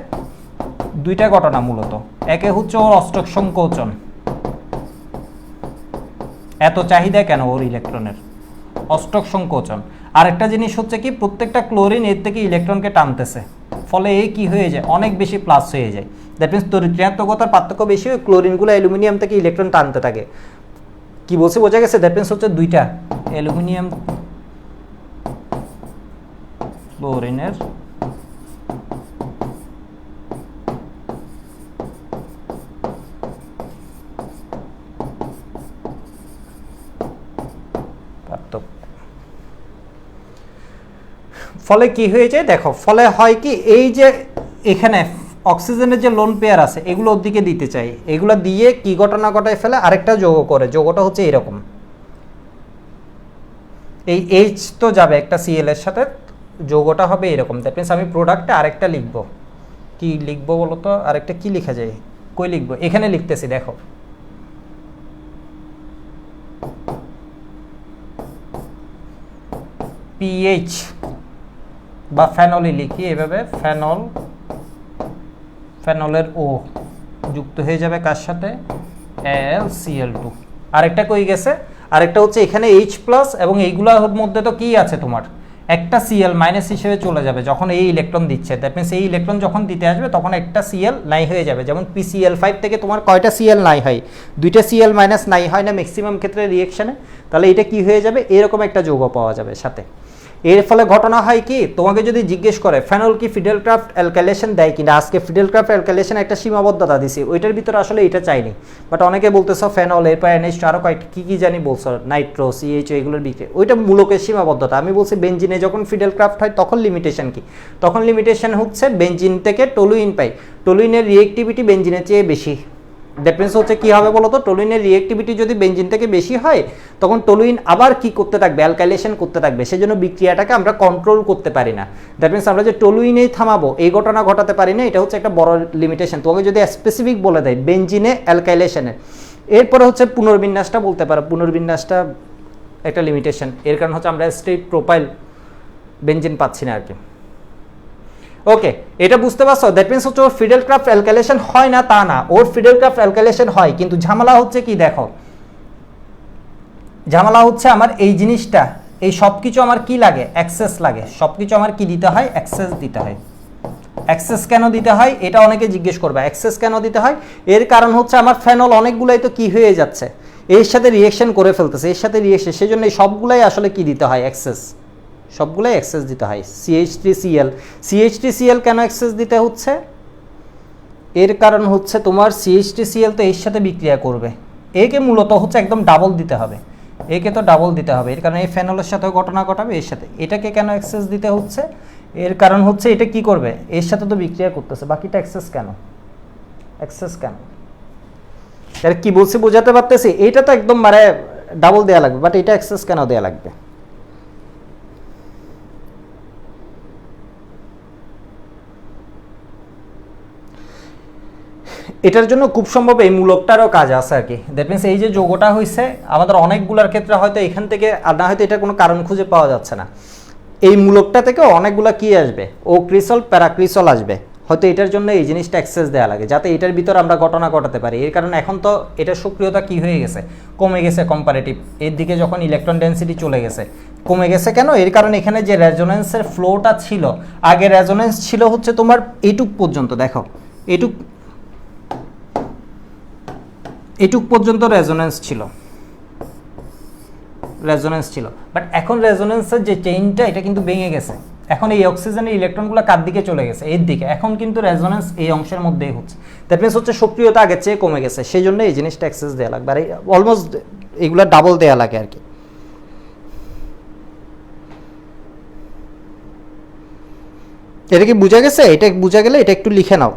দুইটা ঘটনা মূলত। একে হচ্ছে ওর অষ্টক সংকোচন, এত চাহিদা কেন ওর ইলেকট্রনের, অষ্টক সংকোচন। আরেকটা জিনিস হচ্ছে কি প্রত্যেকটা ক্লোরিন এর থেকে ইলেকট্রনকে টানতেছে, ফলে এই কি হয়ে যায় অনেক বেশি প্লাস হয়ে যায়। দ্যাট মিনস তোর ঋণাত্মকতার পার্থক্য বেশি, ওই ক্লোরিনগুলো অ্যালুমিনিয়াম থেকে ইলেকট্রন টানতে থাকে। কি বলছে বোঝা গেছে? দ্যাট মিনস হচ্ছে দুইটা অ্যালুমিনিয়াম ক্লোরিনের ফলে কি হয়ে যায় দেখো, ফলে হয় কি এই যে এখানে অক্সিজেনের যে লোন পেয়ার আছে এগুলো ওর দিকে দিতে চাই, এগুলো দিয়ে কি ঘটনা ঘটায় ফেলে আরেকটা যৌগ করে, যৌগটা হচ্ছে এরকম, এই এইচ তো যাবে একটা সিএল এর সাথে, যৌগটা হবে এরকম। দ্যাট মিনস আমি প্রোডাক্টে আরেকটা লিখবো, কি লিখবো বলো তো, আরেকটা কি লেখা যায়, কই লিখবো, এখানে লিখতেছি দেখো, পিএইচ বা ফেনলই লিখি এভাবে, ফেনল, ফেনলের ও যুক্ত হয়ে যাবে কার সাথে, LCl2। আরেকটা কই গেছে, আরেকটা হচ্ছে এখানে H প্লাস, এবং এইগুলোর মধ্যে তো কি আছে তোমার একটা Cl মাইনাস হিসেবে চলে যাবে যখন এই ইলেকট্রন দিচ্ছে। দ্যাট মিনস এই ইলেকট্রন যখন দিতে আসবে তখন একটা Cl নাই হয়ে যাবে। যেমন PCl5 থেকে তোমার কয়টা Cl নাই হয়, দুইটা Cl মাইনাস নাই হয় না ম্যাক্সিমাম ক্ষেত্রে রিঅ্যাকশনে। তাহলে এটা কি হয়ে যাবে, এরকম একটা যৌগ পাওয়া যাবে সাথে। এর ফলে ঘটনা হয় কি, তোমাকে যদি জিজ্ঞেস করে ফেনল কি ফিডেলক্রাফট অ্যালকাইলেশন দেয় কিনা, আজকে ফিডেলক্রাফট অ্যালকাইলেশন একটা সীমাবদ্ধতা দিছি, ওইটার ভিতরে আসলে এটা চাইনি। বাট অনেকে বলতেছো ফেনল, এরপর NH2 আরও কী জানি বলছো, নাইট্রো, CHO, এগুলোর বিক্রি, ওইটা মূলকের সীমাবদ্ধতা। আমি বলছি বেঞ্জিনে যখন ফিডেলক্রাফট হয় তখন লিমিটেশন কি, তখন লিমিটেশন হচ্ছে বেঞ্জিন থেকে টলুইন পাই, টলুইনের রিঅ্যাক্টিভিটি বেঞ্জিনের চেয়ে বেশি। দ্যাট মিনস হচ্ছে কী হবে বলো তো, টলুইনের রিঅ্যাক্টিভিটি যদি বেঞ্জিন থেকে বেশি হয় তখন টলুইন আবার কি করতে থাকবে, অ্যালকাইলেশন করতে থাকবে, সেজন্য বিক্রিয়াটাকে আমরা কন্ট্রোল করতে পারি না। দ্যাট মিনস আমরা যে টলুইনেই থামাবো এই ঘটনা ঘটাতে পারি না, এটা হচ্ছে একটা বড় লিমিটেশন। তোমাকে যদি স্পেসিফিক বলে দেয় বেঞ্জিনে অ্যালকাইলেশনে, এরপরে হচ্ছে পুনর্বিন্যাসটা বলতে পারো, পুনর্বিন্যাসটা একটা লিমিটেশন। এর কারণ হচ্ছে আমরা স্টেট প্রোপাইল বেঞ্জিন পাচ্ছি না আর কি। ওকে, এটা বুঝতে পারছো? দ্যাট মিনস হচ্ছে ওর ফিডেলক্রাফট অ্যালকাইলেশন হয় না তা না, ওর ফিডেলক্রাফট অ্যালকাইলেশন হয়, কিন্তু ঝামেলা হচ্ছে কি দেখো, ঝামেলা হচ্ছে আমার এই জিনিসটা, এই সব কিছু আমার কি লাগে, অ্যাক্সেস লাগে, সব কিছু আমার কি দিতে হয়, অ্যাক্সেস দিতে হয়। অ্যাক্সেস কেন দিতে হয় এটা অনেকে জিজ্ঞেস করবে, অ্যাক্সেস কেন দিতে হয়? এর কারণ হচ্ছে আমার ফেনল অনেকগুলাই তো কি হয়ে যাচ্ছে, এর সাথে রিঅ্যাকশন করে ফেলতেছে, এর সাথে রিঅ্যাকশন, সেজন্য এই সবগুলাই আসলে কি দিতে হয়, অ্যাক্সেস, সবগুলাই অ্যাক্সেস দিতে হয়। CH3Cl, CH3Cl কেন অ্যাক্সেস দিতে হচ্ছে? এর কারণ হচ্ছে তোমার CH3Cl তো এর সাথে বিক্রিয়া করবে, একে মূলত হচ্ছে একদম ডাবল দিতে হবে, একে তো ডাবল দিতে হবে, এর কারণে এই ফেনলের সাথেও ঘটনা ঘটাবে এর সাথে। এটাকে কেন অ্যাক্সেস দিতে হচ্ছে? এর কারণ হচ্ছে এটা কি করবে, এর সাথে তো বিক্রিয়া করতেছে, বাকিটা অ্যাক্সেস কেন, অ্যাক্সেস কেন? এর কি বলছি বোঝাতে পারতেছি? এইটা তো একদম মানে ডাবল দেওয়া লাগবে, বাট এটা অ্যাক্সেস কেন দেওয়া লাগবে? এটার জন্য খুব সম্ভব এই মূলকটারও কাজ আছে আর কি। দ্যাট মিনস এই যে যৌগটা হয়েছে আমাদের অনেকগুলোর ক্ষেত্রে হয়তো এখান থেকে, আর না হয়তো এটা কোনো কারণ খুঁজে পাওয়া যাচ্ছে না, এই মূলকটা থেকে অনেকগুলো কি আসবে, ও ক্রিসল, প্যারাক্রিসল আসবে, হয়তো এটার জন্য এই জিনিসটা অ্যাক্সেস দেওয়া লাগে যাতে এটার ভিতর আমরা ঘটনা ঘটাতে পারি। এর কারণে এখন তো এটার সক্রিয়তা কি হয়ে গেছে, কমে গেছে কম্পারেটিভ, এর দিকে যখন ইলেকট্রন ডেন্সিটি চলে গেছে, কমে গেছে কেন? এর কারণে এখানে যে রেজোনেন্সের ফ্লোটা ছিল, আগে রেজোনেন্স ছিল হচ্ছে তোমার এইটুক পর্যন্ত, দেখো এটুক পর্যন্ত রেজোনেন্স ছিল, বাট এখন রেজোনেন্সের যে চেইনটা এটা কিন্তু ভেঙে গেছে, এখন এই অক্সিজেনের ইলেকট্রনগুলো কার দিকে চলে গেছে, এর দিকে, এখন কিন্তু রেজোনেন্স এই অংশের মধ্যেই হচ্ছে। দ্যাট মিনস হচ্ছে সক্রিয়তা আগের চেয়ে কমে গেছে, সেই জন্য এই জিনিসটা অ্যাক্সেস দেওয়া লাগবে, আর অলমোস্ট এগুলো ডাবল দেওয়া লাগে আর কি। এটা কি বোঝা গেছে? এটা বোঝা গেলে এটা একটু লিখে নাও।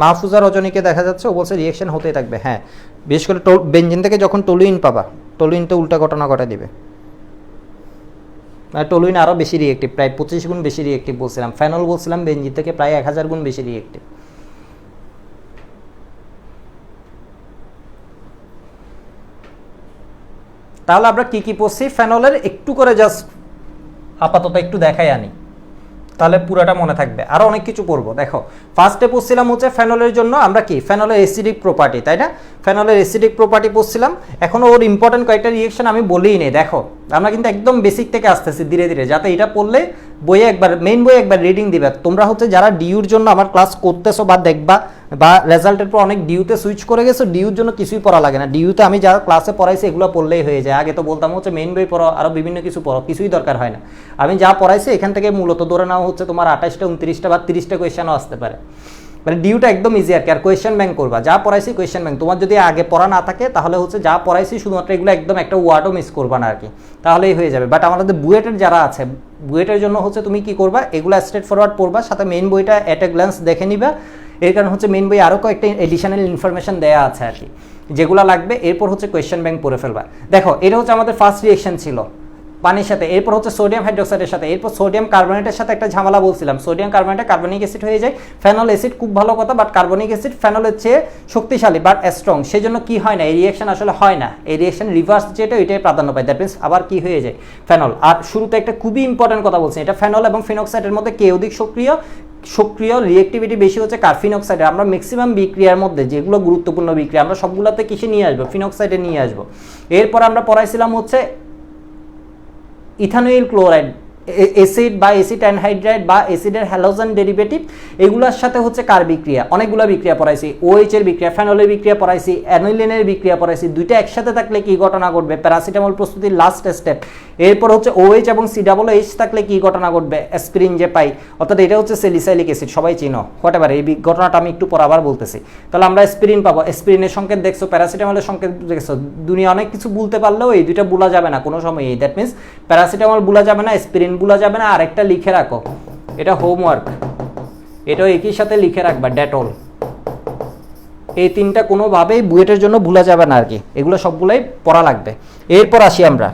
মাহফুজা রজনীকে দেখা যাচ্ছে, ও বলছে রিঅ্যাকশন হতেই থাকবে। হ্যাঁ, বিশেষ করে বেঞ্জিন থেকে যখন টলুইন পাবা, টলুইন তো উল্টা ঘটনা ঘটা দিবে, মানে টলুইন আরও বেশি রিঅ্যাক্টিভ, প্রায় 25 গুণ বেশি রিঅ্যাক্টিভ বলছিলাম, ফেনল বলছিলাম বেঞ্জিন থেকে প্রায় 1000 গুণ বেশি রিঅ্যাক্টিভ। তাহলে আমরা কি কি পড়ছি ফেনলের একটু করে জাস্ট আপাতত একটু দেখাই আনি, তাহলে পুরোটা মনে থাকবে। আরও অনেক কিছু পড়বো। দেখো, ফার্স্টে পড়ছিলাম হচ্ছে ফেনলের জন্য আমরা কি, ফেনলের অ্যাসিডিক প্রপার্টি, তাই না? ফেনলের অ্যাসিডিক প্রপার্টি পড়ছিলাম। এখনও ওর ইম্পর্টেন্ট কয়েকটা রিঅ্যাকশন আমি বলেই নেই। দেখো, আমরা কিন্তু একদম বেসিক থেকে আসতেছি ধীরে ধীরে, যাতে এটা পড়লে বইয়ে একবার, মেইন বইয়ে একবার রিডিং দিবে। তোমরা হচ্ছে যারা ডিউর জন্য আমার ক্লাস করতেছো বা দেখবা, বা রেজাল্টের পর অনেক ডিউতে সুইচ করে গেছো, ডিউর জন্য কিছুই পড়া লাগে না, ডিউতে আমি যা ক্লাসে পড়াইছি এগুলো পড়লেই হয়ে যায়। আগে তো বলতাম হচ্ছে মেইন বই পড়ো, আরও বিভিন্ন কিছু পড়ো, কিছুই দরকার হয় না। আমি যা পড়াইছি এখান থেকে মূলত ধরে নেওয়া হচ্ছে তোমার 28টা 29টা বা 30টা কোয়েশ্চেনও আসতে পারে, মানে ডিউটা একদম ইজি আর কি। আর কোয়েশ্চেন ব্যাংক করবা, যা পড়াইছি কোয়েশ্চেন ব্যাংক। তোমার যদি আগে পড়া না থাকে তাহলে হচ্ছে যা পড়াইছি শুধুমাত্র এগুলো একদম একটা ওয়ার্ডও মিস করবা না আর কি, তাহলেই হয়ে যাবে। বাট আমাদের বুয়েটের যারা আছে, বুয়েটের জন্য হচ্ছে তুমি কি করবা, এগুলো স্ট্রেট ফরওয়ার্ড পড়বা, সাথে মেইন বইটা অ্যাট এ গ্ল্যান্স দেখে নিবা। এর কারণ হচ্ছে মেইন বই আরও কয়েকটা এডিশনাল ইনফরমেশন দেওয়া আছে আর কি, যেগুলো লাগবে। এরপর হচ্ছে কোয়েশ্চেন ব্যাংক পড়ে ফেলবা। দেখো, এটা হচ্ছে আমাদের ফার্স্ট রিঅ্যাকশন ছিল, পানির সাথে, এরপর হচ্ছে সোডিয়াম হাইড্রোক্সাইডের সাথে, এরপর সোডিয়াম কার্বনেটের সাথে একটা ঝামেলা বলছিলাম, সোডিয়াম কার্বনেটে কার্বনিক অ্যাসিড হয়ে যায়, ফেনল অ্যাসিড খুব ভালো কথা, বাট কার্বনিক অ্যাসিড ফেনলের চেয়ে শক্তিশালী বাট স্ট্রং, সেই জন্য কি হয় না, এই রিয়াকশন আসলে হয় না, এই রিয়াকশন রিভার্স যেটা এটাই প্রাধান্য পায়, দ্যাট মিনস আবার কি হয়ে যায় ফেনল। আর শুরুতে একটা খুবই ইম্পর্টেন্ট কথা বলছি, এটা ফেনল এবং ফিনক্সাইডের মধ্যে কে অধিক সক্রিয় রিঅ্যাক্টিভিটি বেশি হচ্ছে ফিনক্সাইডে। আমরা ম্যাক্সিমাম বিক্রিয়ার মধ্যে যেগুলো গুরুত্বপূর্ণ বিক্রিয়া আমরা সবগুলোতে কিসে নিয়ে আসবো, ফিনক্সাইডে নিয়ে আসবো। এরপর আমরা পড়াইছিলাম হচ্ছে ইথানল ক্লোরাইড, অ্যাসিড বা অ্যাসিড অ্যানহাইড্রাইড বা অ্যাসিডের হ্যালোজেন ডেরিভেটিভ, এগুলোর সাথে হচ্ছে কার বিক্রিয়া, অনেকগুলো বিক্রিয়া পড়াইছি, OH এর বিক্রিয়া, ফেনলের বিক্রিয়া পড়াইছি, অ্যানিলিনের বিক্রিয়া পড়াইছি, দুইটা একসাথে থাকলে কি ঘটনা ঘটবে, প্যারাসিটামল প্রস্তুতির লাস্ট স্টেপ। এরপর হচ্ছে OH এবং COOH থাকলে কি ঘটনা ঘটবে, অ্যাসপিরিন যে পাই, অর্থাৎ এটা হচ্ছে স্যালিসাইলিক অ্যাসিড, সবাই চিনো হোয়াটএভার, এই ঘটনাটা আমি একটু পর আবার বলতেছি। তাহলে আমরা অ্যাসপিরিন পাবো, অ্যাসপিরিনের সংকেত দেখছো, প্যারাসিটামলের সংকেত দেখছো, দুনিয়া অনেক কিছু বলতে পারলেও এই দুইটা বলা যাবে না কোনো সময়, দ্যাট মিনস প্যারাসিটামল বলা যাবে না, অ্যাসপিরিন বলা যাবে না, আরেকটা লিখে রাখো, এটা হোমওয়ার্ক, এটাও একই সাথে লিখে রাখবা, ডেটল। এই তিনটা কোনোভাবেই বুয়েটের জন্য ভুলা যাবে না আর কি, এগুলো সবগুলোই পড়া লাগবে। এরপর আসি আমরা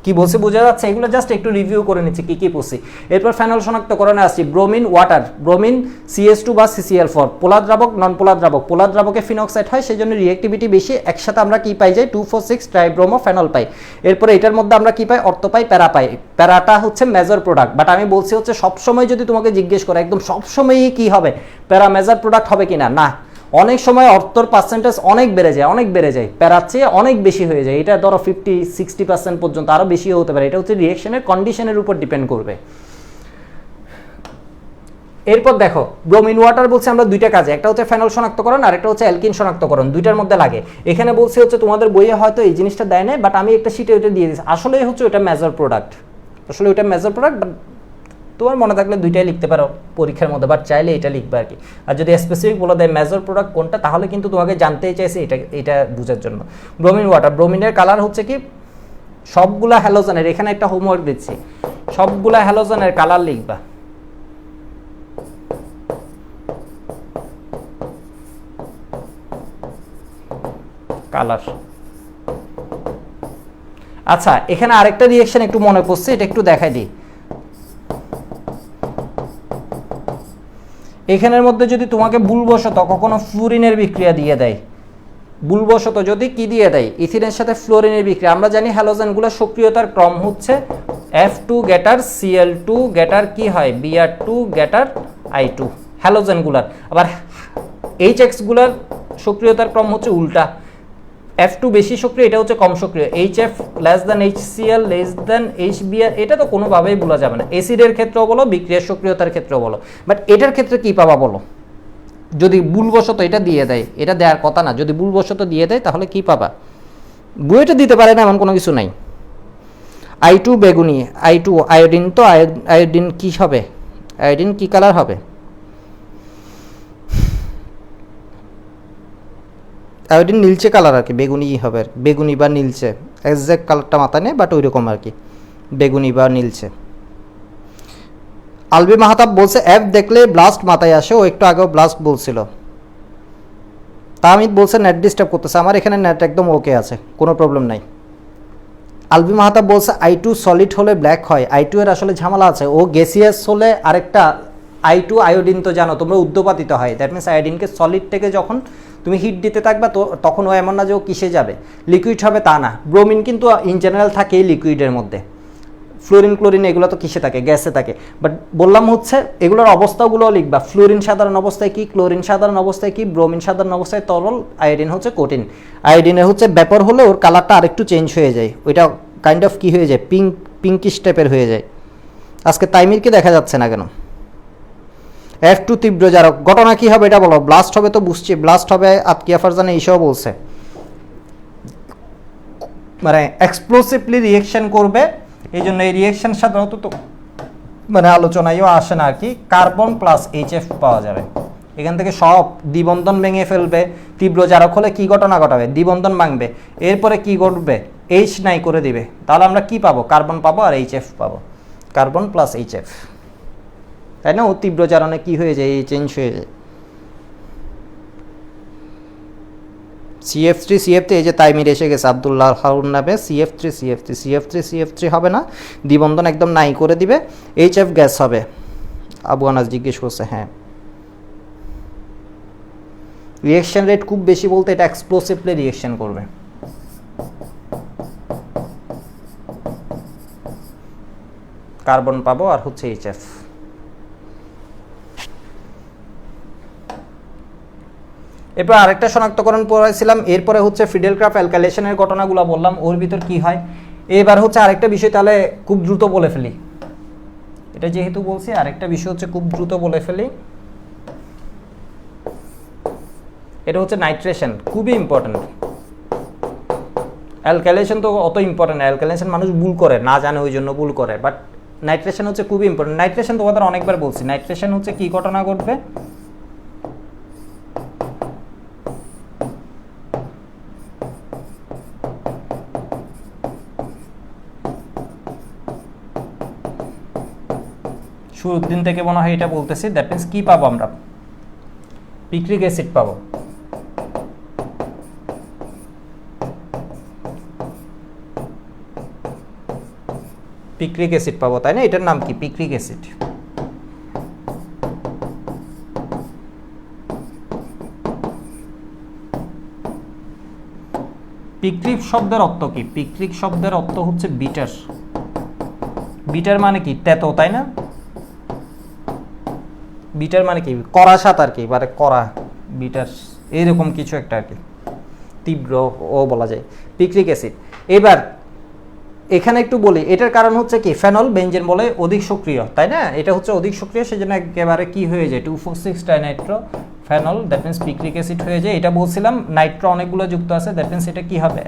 কি বলছি বোঝা যাচ্ছে, এগুলো জাস্ট একটু রিভিউ করে নিচ্ছি কি কি পড়ছি। এরপর ফেনল শনাক্তকরণে আসছি, ব্রোমিন ওয়াটার, ব্রোমিন CH2 বা CCl4, পোলার দ্রাবক নন পোলার দ্রাবক, পোলার দ্রাবকে ফিনক্সাইড হয় সেই জন্য রিঅ্যাক্টিভিটি বেশি, একসাথে আমরা কি পাই যাই 2,4,6 ট্রাইব্রোমো ফেনল পাই। এরপরে এটার মধ্যে আমরা কি পাই, অর্থ পাই, প্যারা পাই, প্যারাটা হচ্ছে মেজর প্রোডাক্ট, বাট আমি বলছি হচ্ছে সবসময় যদি তোমাকে জিজ্ঞেস করে একদম সবসময়ই কি হবে, প্যারা মেজর প্রোডাক্ট হবে কিনা, না, অনেক সময় অর্থর পার্সেন্টেজ অনেক বেড়ে যায়, প্যারার চেয়ে অনেক বেশি হয়ে যায়, এটা ধরো 50-60% পর্যন্ত, আরও বেশিও হতে পারে, এটা হচ্ছে রিঅ্যাকশনের কন্ডিশনের উপর ডিপেন্ড করবে। এরপর দেখো ব্রোমিন ওয়াটার বলছে আমরা দুইটা কাজে, একটা হচ্ছে ফেনল শনাক্তকরণ আর একটা হচ্ছে অ্যালকিন শনাক্তকরণ, দুইটার মধ্যে লাগে। এখানে বলছে হচ্ছে তোমাদের বইয়ে হয়তো এই জিনিসটা দেয় না, বাট আমি একটা শিটে ওইটা দিয়ে দিচ্ছি, আসলে হচ্ছে ওটা মেজর প্রোডাক্ট, আসলে ওইটা মেজর প্রোডাক্ট, বাট তোমার মনে থাকলে দুইটাই লিখতে পারো পরীক্ষার মধ্যে, বাট চাইলে এটা লিখবে আর কি। আর যদি স্পেসিফিক বলে দেয় মেজর প্রোডাক্ট কোনটা, তাহলে কিন্তু তোমাকে জানতেই চাইছে এটা বোঝার জন্য। ব্রোমিন ওয়াটার, ব্রোমিনের কালার হচ্ছে কি, সবগুলা হ্যালোজেনের, এখানে একটা হোমওয়ার্ক দিচ্ছি, সবগুলা হ্যালোজেনের কালার লিখবা, কালার। আচ্ছা এখানে আরেকটা রিঅ্যাকশন একটু মনে পড়ছে, এটা একটু দেখাই দিই। এখানের মধ্যে যদি তোমাকে ভুলবশত কখনো ফ্লোরিনের বিক্রিয়া দিয়ে দেয়, ভুলবশত যদি কি দিয়ে দেয়, ইথিনের সাথে ফ্লোরিনের বিক্রিয়া, আমরা জানি হ্যালোজেনগুলোর সক্রিয়তার ক্রম হচ্ছে F2 গেটার Cl2 গেটার কি হয় Br2 গেটার I2 হ্যালোজেনগুলার, আবার HX গুলার সক্রিয়তার ক্রম হচ্ছে উল্টা, F2 বেশি সক্রিয়, এটা হচ্ছে কম সক্রিয়, HF less than HCl less than HBr, এটা তো কোনোভাবেই বলা যাবে না, অ্যাসিডের ক্ষেত্রেও বলো, বিক্রিয়ার সক্রিয়তার ক্ষেত্রেও বলো, বাট এটার ক্ষেত্রে কি পাবা বলো, যদি ভুলবশত এটা দিয়ে দেয়, এটা দেওয়ার কথা না, যদি ভুলবশত দিয়ে দেয় তাহলে কি পাবা, বুয়েটে দিতে পারে না এমন কোনো কিছু নাই। I2 বেগুনি, I2 আয়োডিন, তো আয়োডিন কি হবে, আয়োডিন কি কালার হবে, আয়োডিন নীলচে কালার আর কি, বেগুনি হবে, বেগুনি বা নীলচে, এক্সাক্ট কালারটা মাথায় নেই, বাট ওইরকম আর কি, বেগুনি বা নীলচে। আলবি মাহাতাব বলছে F দেখলে ব্লাস্ট মাথায় আসে, ও একটু আগেও ব্লাস্ট বলছিল। তাহমিদ বলছে নেট ডিস্টার্ব করতেছে, আমার এখানে নেট একদম ওকে আছে, কোনো প্রবলেম নাই। আলবি মাহাতাব বলছে I2 সলিড হলে ব্ল্যাক হয়, I2 এর আসলে ঝামেলা আছে, ও গ্যাসিয়াস হলে আরেকটা I2 আয়োডিন তো জানো তোমরা উদ্যোপাতিত হয়, দ্যাট মিনস আয়োডিনকে সলিড থেকে যখন তুমি হিট দিতে থাকবা তো তখন ও এমন না যে ও কিসে যাবে, লিকুইড হবে তা না, ব্রোমিন কিন্তু ইন জেনারেল থাকেই লিকুইডের মধ্যে, ফ্লোরিন ক্লোরিন এগুলো তো কিসে থাকে, গ্যাসে থাকে, বাট বললাম হচ্ছে এগুলোর অবস্থাগুলোও লিখবা, ফ্লোরিন সাধারণ অবস্থায় কি, ক্লোরিন সাধারণ অবস্থায় কি, ব্রোমিন সাধারণ অবস্থায় তরল, আয়োডিন হচ্ছে কঠিন, আয়োডিনের হচ্ছে ব্যাপার হলে ওর কালারটা আরেকটু চেঞ্জ হয়ে যায়, ওইটা কাইন্ড অফ কি হয়ে যায়, পিঙ্কিশ টাইপের হয়ে যায়। আজকে তাইমিরকে দেখা যাচ্ছে না কেন, F2 তীব্র জারক, ঘটনা কি হবে এটা বলো, ব্লাস্ট হবে তো বুঝছি, ব্লাস্ট হবে, আতকিয়া ফারজানা এইসব বলছে, মানে এক্সপ্লোসিভলি রিঅ্যাকশন করবে, এই জন্য এই রিঅ্যাকশন সাধারণত তো মানে আলোচনায়ও আসে না আর কি, কার্বন প্লাস HF পাওয়া যাবে, এখান থেকে সব দ্বিবন্ধন ভেঙে ফেলবে, তীব্র জারক হলে কি ঘটনা ঘটাবে, দ্বিবন্ধন ভাঙবে, এরপরে কি ঘটবে, H নাই করে দিবে, তাহলে আমরা কি পাবো, কার্বন পাবো আর HF পাবো, কার্বন প্লাস HF, তাই না, ও তীব্র জারণে কি হয়ে যায়, এই চেঞ্জ হয়ে যায়। CF3 এই যে তাইমির এসে গেছে আব্দুল্লাহ হারুন নামে, CF3 হবে না, দ্বিবন্ধন একদম নাই করে দিবে, HF গ্যাস হবে। আবু আনাস জিজ্ঞেস করছে, হ্যাঁ। রিঅ্যাকশন রেট খুব বেশি বলতে এটা এক্সপ্লোসিভলি রিঅ্যাকশন করবে। কার্বন পাবো আর হচ্ছে HF। এরপর আরেকটা শনাক্তকরণ পড়াইছিলাম, এরপরে হচ্ছে ফিডেলক্রাফট অ্যালকাইলেশনের ঘটনাগুলো বললাম, ওর ভিতর কি হয়। এবার হচ্ছে আরেকটা বিষয়, তাহলে খুব দ্রুত বলে ফেলি, এটা যেহেতু বলছি আরেকটা বিষয় হচ্ছে খুব দ্রুত বলে ফেলি, এটা হচ্ছে নাইট্রেশন, খুবই ইম্পর্টেন্ট। অ্যালকাইলেশন তো অত ইম্পর্টেন্ট, অ্যালকাইলেশন মানুষ ভুল করে, না জানে ওই জন্য ভুল করে, বাট নাইট্রেশন হচ্ছে খুবই ইম্পর্টেন্ট। নাইট্রেশন তোমাদের অনেকবার বলছি, নাইট্রেশন হচ্ছে কি ঘটনা ঘটবে, শুরুর দিন থেকে মনে হয় এটা বলতেছি, দ্যাট মিনস কি পাবো আমরা, পিক্রিক অ্যাসিড পাবো। পিক্রিক অ্যাসিড পাবো, তাই না? এটার নাম কি? Picric acid. পিক্রিক শব্দের অর্থ কি? পিক্রিক শব্দের অর্থ হচ্ছে বিটার। বিটার মানে কি? তেতো, তাই না? বিটার মানে কি? কড়া স্বাদ আর কি, মানে কড়া, বিটার এইরকম কিছু একটা আর কি, তীব্র ও বলা যায় পিক্রিক অ্যাসিড। এবার এখানে একটু বলি, এটার কারণ হচ্ছে কি, ফেনল বেনজেন বলে অধিক সক্রিয়, তাই না? এটা হচ্ছে অধিক সক্রিয়, সেজন্য একেবারে কি হয়ে যায়, 2,4,6 dinitro phenol, that means picric acid হয়ে যায়। এটা বলছিলাম নাইট্রো অনেকগুলো যুক্ত আছে, দ্যাট মিনস এটা কি হবে,